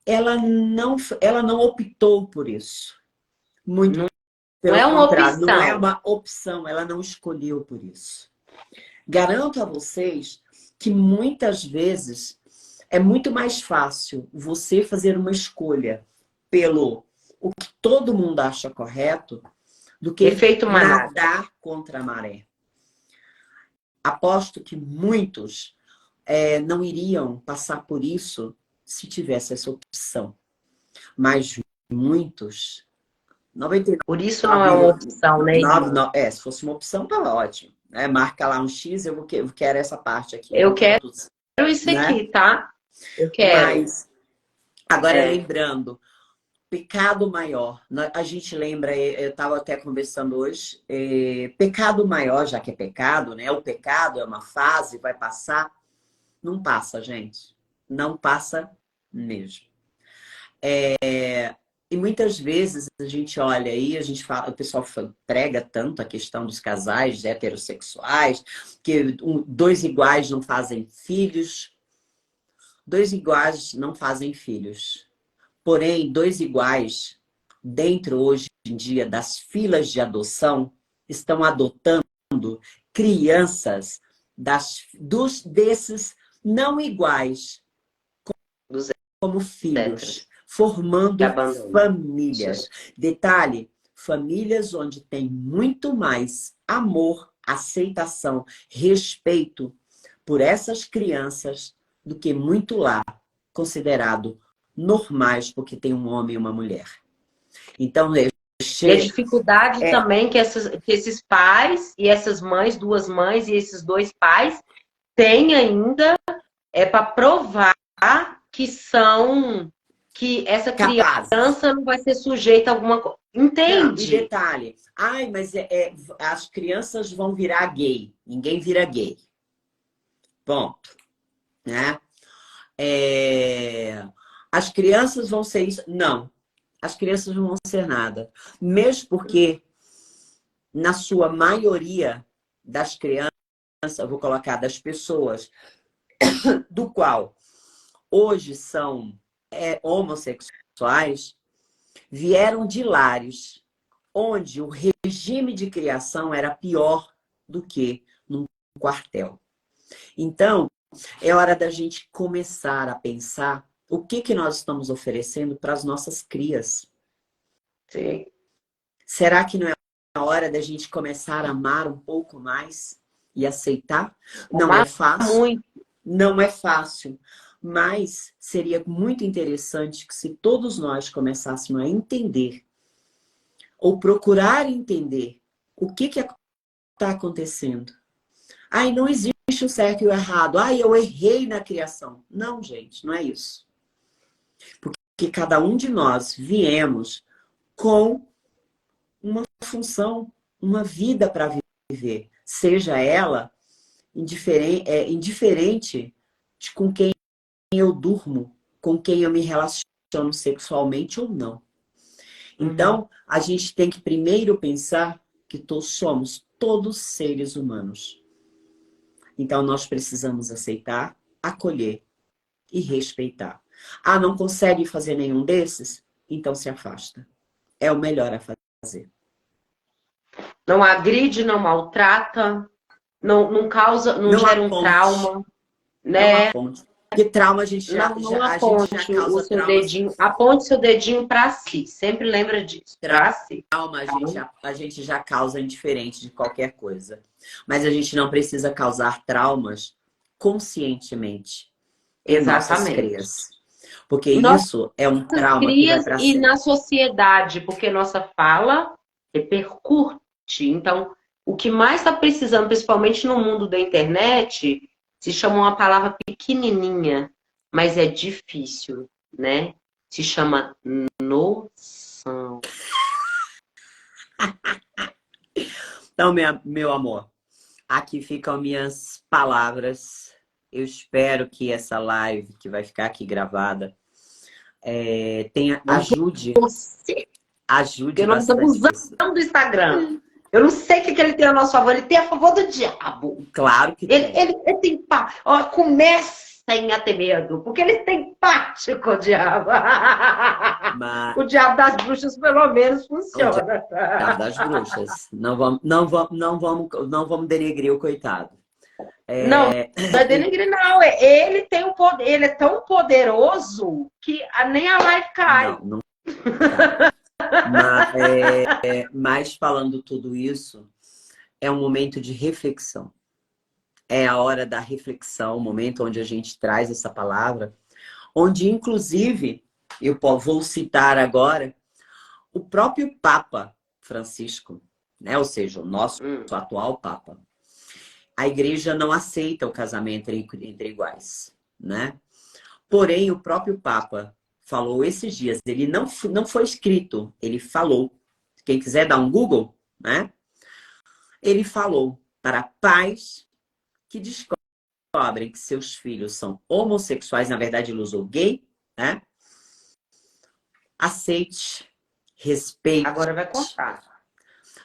ela não optou por isso. Muito Não pelo é uma contrário, não é opção. uma opção, ela não escolheu por isso. Garanto a vocês que muitas vezes é muito mais fácil você fazer uma escolha pelo o que todo mundo acha correto do que Efeito manada. nadar contra a maré. Aposto que muitos não iriam passar por isso se tivesse essa opção. Mas muitos, 99, Por isso não é uma opção, né, irmã? se fosse uma opção, tá ótimo. Marca lá um X, eu quero essa parte aqui. Eu quero Pontos, isso né? aqui, tá? Eu quero. Mas, agora lembrando, pecado maior. A gente lembra, eu estava até conversando hoje, pecado maior, já que é pecado, né? O pecado é uma fase, vai passar. Não passa, gente. Não passa mesmo. E muitas vezes a gente olha aí, a gente fala, o pessoal prega tanto a questão dos casais heterossexuais, que dois iguais não fazem filhos. Dois iguais não fazem filhos. Porém, dois iguais, dentro hoje em dia das filas de adoção, estão adotando crianças desses não iguais Dos como filhos, héteros formando que abandonam. famílias. Detalhe, famílias onde tem muito mais amor, aceitação, respeito por essas crianças do que muito lar considerado normais porque tem um homem e uma mulher. Então, E a dificuldade também que esses pais e essas mães, duas mães e esses dois pais têm ainda para provar que essa criança não vai ser sujeita a alguma coisa. Entende? Não, e detalhe, mas as crianças vão virar gay. Ninguém vira gay. Ponto. Né? As crianças vão ser isso? Não. As crianças não vão ser nada. Mesmo porque, na sua maioria das crianças, eu vou colocar das pessoas, do qual hoje são homossexuais, vieram de lares onde o regime de criação era pior do que num quartel. Então, é hora da gente começar a pensar o que nós estamos oferecendo para as nossas crias. Sim. Será que não é a hora da gente começar a amar um pouco mais e aceitar? Não é fácil. Muito. Não é fácil. Mas seria muito interessante que se todos nós começássemos a entender ou procurar entender o que está acontecendo. Não existe o certo e o errado. Eu errei na criação. Não, gente, não é isso. Porque cada um de nós viemos com uma função, uma vida para viver. Seja ela indiferente de com quem eu durmo, com quem eu me relaciono sexualmente ou não. Então, a gente tem que primeiro pensar que somos todos seres humanos. Então, nós precisamos aceitar, acolher e respeitar. Ah, não consegue fazer nenhum desses? Então se afasta. É o melhor a fazer. Não agride, não maltrata, não causa, não Não gera um aponte. trauma, Não né? aponte. Porque trauma Não a gente já aponte o causa seu traumas. dedinho, aponte seu dedinho para si. Sempre lembra disso, para si. Trauma a gente já causa indiferente de qualquer coisa. Mas a gente não precisa causar traumas conscientemente em nossas Exatamente. crias. Porque Nossas isso é um trauma que vai crias para e na sempre. sociedade, porque nossa fala repercute. Então, o que mais está precisando, principalmente no mundo da internet, se chama uma palavra pequenininha, mas é difícil, né? Se chama noção. Então, meu amor, aqui ficam minhas palavras. Eu espero que essa live, que vai ficar aqui gravada, Vamos torcer, ajude porque nós bastante estamos pessoas. usando do Instagram. Eu não sei o que ele tem a nosso favor, ele tem a favor do diabo. Claro que Ele, tem. ele, ele tem pá. Ó, comecem a ter medo, porque ele tem pacto com o diabo. Mas O diabo das bruxas, pelo menos, o funciona. diabo das bruxas. Não vamos denegrir o coitado. Não, não é denegrir, não. Ele tem o poder, ele é tão poderoso que nem a live cai. Não cai. Mas falando tudo isso, é um momento de reflexão. É a hora da reflexão, o momento onde a gente traz essa palavra, onde, inclusive, vou citar agora o próprio Papa Francisco, né? Ou seja, o nosso atual Papa. A igreja não aceita o casamento entre iguais, né? Porém, o próprio Papa falou esses dias, ele não foi escrito, ele falou. Quem quiser dar um Google, né? Ele falou para pais que descobrem que seus filhos são homossexuais, na verdade ele usou gay, né? Aceite, respeite. Agora vai contar.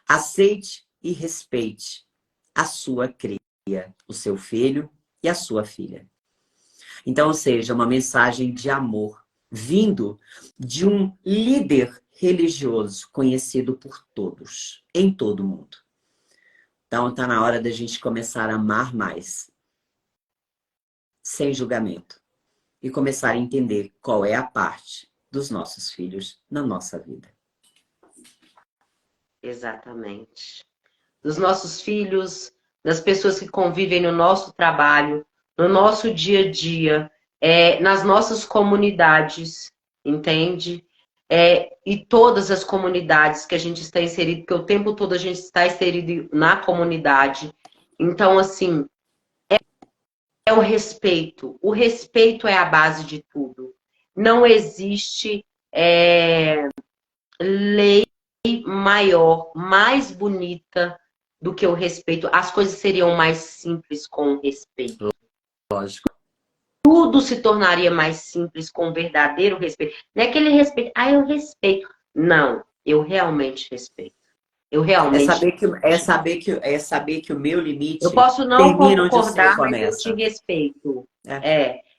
Aceite e respeite a sua cria, o seu filho e a sua filha. Então, ou seja, uma mensagem de amor vindo de um líder religioso conhecido por todos, em todo o mundo. Então, está na hora da gente começar a amar mais, sem julgamento, e começar a entender qual é a parte dos nossos filhos na nossa vida. Exatamente. Dos nossos filhos, das pessoas que convivem no nosso trabalho, no nosso dia a dia, nas nossas comunidades, entende? E todas as comunidades que a gente está inserido, porque o tempo todo a gente está inserido na comunidade. Então, assim, é o respeito. O respeito é a base de tudo. Não existe lei maior, mais bonita do que o respeito. As coisas seriam mais simples com o respeito. Lógico. Tudo se tornaria mais simples com o verdadeiro respeito. Não é aquele respeito, eu respeito. Não, eu realmente respeito. Eu realmente. É saber que o meu Eu limite posso não termina onde o seu concordar, mas eu te começa. respeito.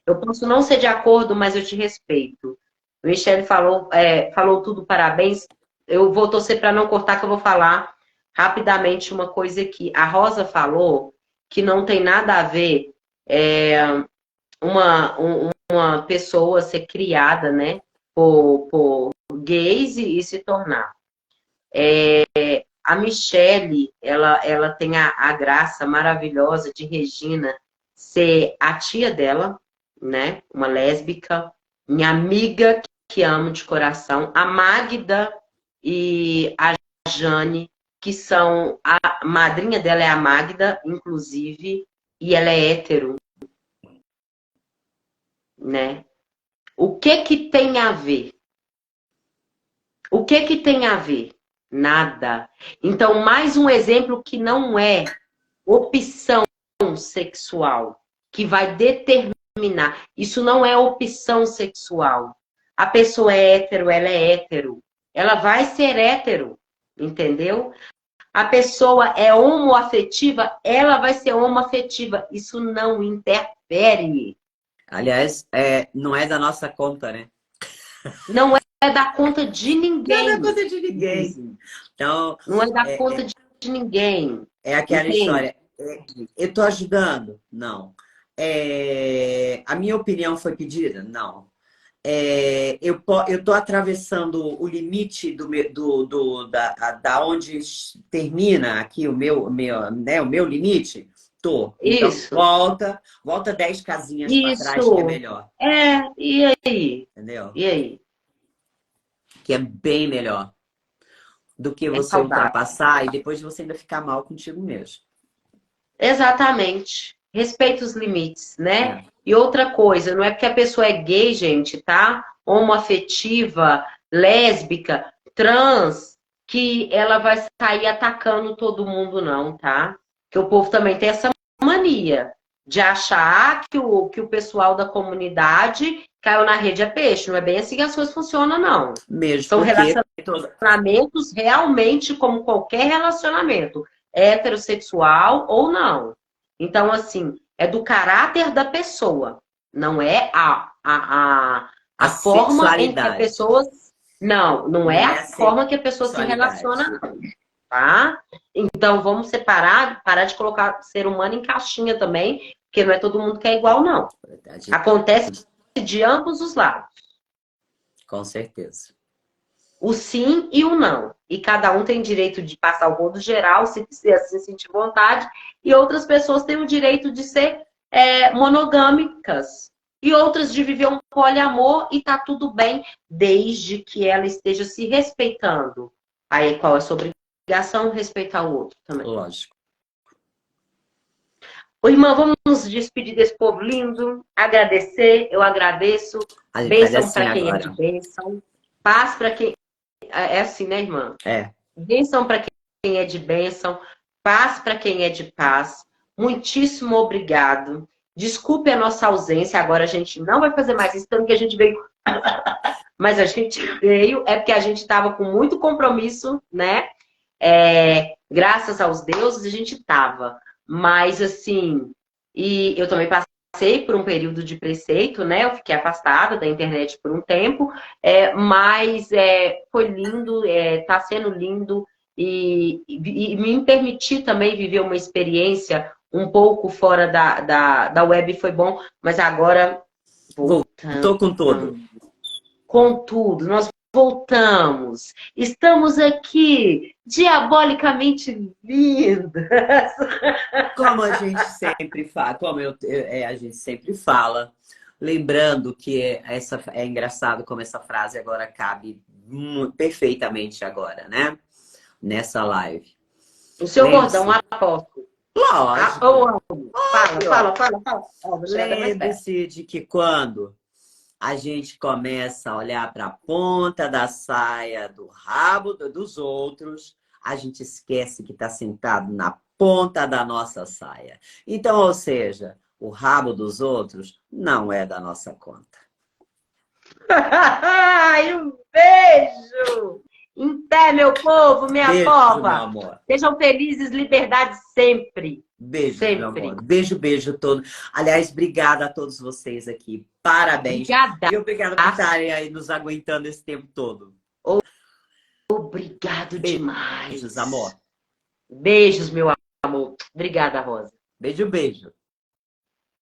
Eu posso não ser de acordo, mas eu te respeito. O Michele falou tudo, parabéns. Eu vou torcer para não cortar, que eu vou falar rapidamente uma coisa aqui. A Rosa falou que não tem nada a ver uma pessoa ser criada, né, por gays e se tornar. A Michele, ela tem a graça maravilhosa de Regina ser a tia dela, né? Uma lésbica, minha amiga que amo de coração, a Magda e a Jane, que são a madrinha dela é a Magda, inclusive, e ela é hétero, né? O que que tem a ver? O que que tem a ver? Nada. Então, mais um exemplo que não é opção sexual, que vai determinar. Isso não é opção sexual. A pessoa é hétero, ela é hétero. Ela vai ser hétero, entendeu? A pessoa é homoafetiva, ela vai ser homoafetiva. Isso não interfere. Aliás, não é da nossa conta, né? Não é da conta de Não é ninguém. da conta de ninguém. Então, Não é da conta de ninguém. é aquela Entende? história. Eu estou ajudando? Não. A minha opinião foi pedida? Não. Eu estou atravessando o limite da onde termina aqui né, o meu limite? Tô. Então, Isso. volta 10 casinhas para trás, que é Isso. melhor. E aí? Entendeu? E aí? Que é bem melhor do que É você saudável. ultrapassar e depois você ainda ficar mal contigo mesmo. Exatamente. Respeita os limites, né? É. E outra coisa, não é porque a pessoa é gay, gente, tá? Homoafetiva, lésbica, trans, que ela vai sair atacando todo mundo, não, tá? Que o povo também tem essa mania de achar que o pessoal da comunidade caiu na rede é peixe. Não é bem assim que as coisas funcionam, não. Mesmo São porque relacionamentos realmente como qualquer relacionamento, heterossexual ou não. Então, assim, é do caráter da pessoa, não é a a forma em que a sexualidade pessoa. Não é não a é a forma que a pessoa se sexualidade. relaciona, não, tá? Então, vamos separar, parar de colocar ser humano em caixinha também, porque não é todo mundo que é igual, não. Acontece de ambos os lados. Com certeza. O sim e o não. E cada um tem direito de passar o rodo geral, se assim sentir vontade, e outras pessoas têm o direito de ser monogâmicas. E outras de viver um poliamor e tá tudo bem, desde que ela esteja se respeitando. Aí qual é a sua obrigação? Respeitar o outro também. Lógico. Ô, irmã, vamos nos despedir desse povo lindo, agradecer, eu agradeço. A gente faz Bênção assim para quem é de agora. bênção, paz para quem. É assim, né, irmã? É. Bênção para quem é de bênção, paz para quem é de paz. Muitíssimo obrigado. Desculpe a nossa ausência, agora a gente não vai fazer mais isso, tanto que a gente veio. Mas a gente veio, é porque a gente estava com muito compromisso, né? Graças aos deuses, a gente estava. Mas, assim, e eu também passei por um período de preceito, né? Eu fiquei afastada da internet por um tempo, mas foi lindo, tá sendo lindo e me permitir também viver uma experiência um pouco fora da web foi bom, mas agora Voltou com tudo. com tudo, nós voltamos. Estamos aqui, diabolicamente lindas. Como a gente sempre fala, a gente sempre fala, lembrando que é engraçado como essa frase agora cabe perfeitamente agora, né? Nessa live. O seu bordão, Lembre-se, aposto. lógico, Fala. lembre-se de que quando a gente começa a olhar para a ponta da saia do rabo dos outros, a gente esquece que está sentado na ponta da nossa saia. Então, ou seja, o rabo dos outros não é da nossa conta. Ai, um beijo! Em pé, meu povo, minha Beijo, meu pova. amor. Sejam felizes, liberdade sempre. Beijo, sempre. meu amor. Beijo todo. Aliás, obrigada a todos vocês aqui. Parabéns. Obrigada. E obrigado por estarem aí nos aguentando esse tempo todo. Obrigado demais. Beijos, amor. Beijos, meu amor. Obrigada, Rosa. Beijo.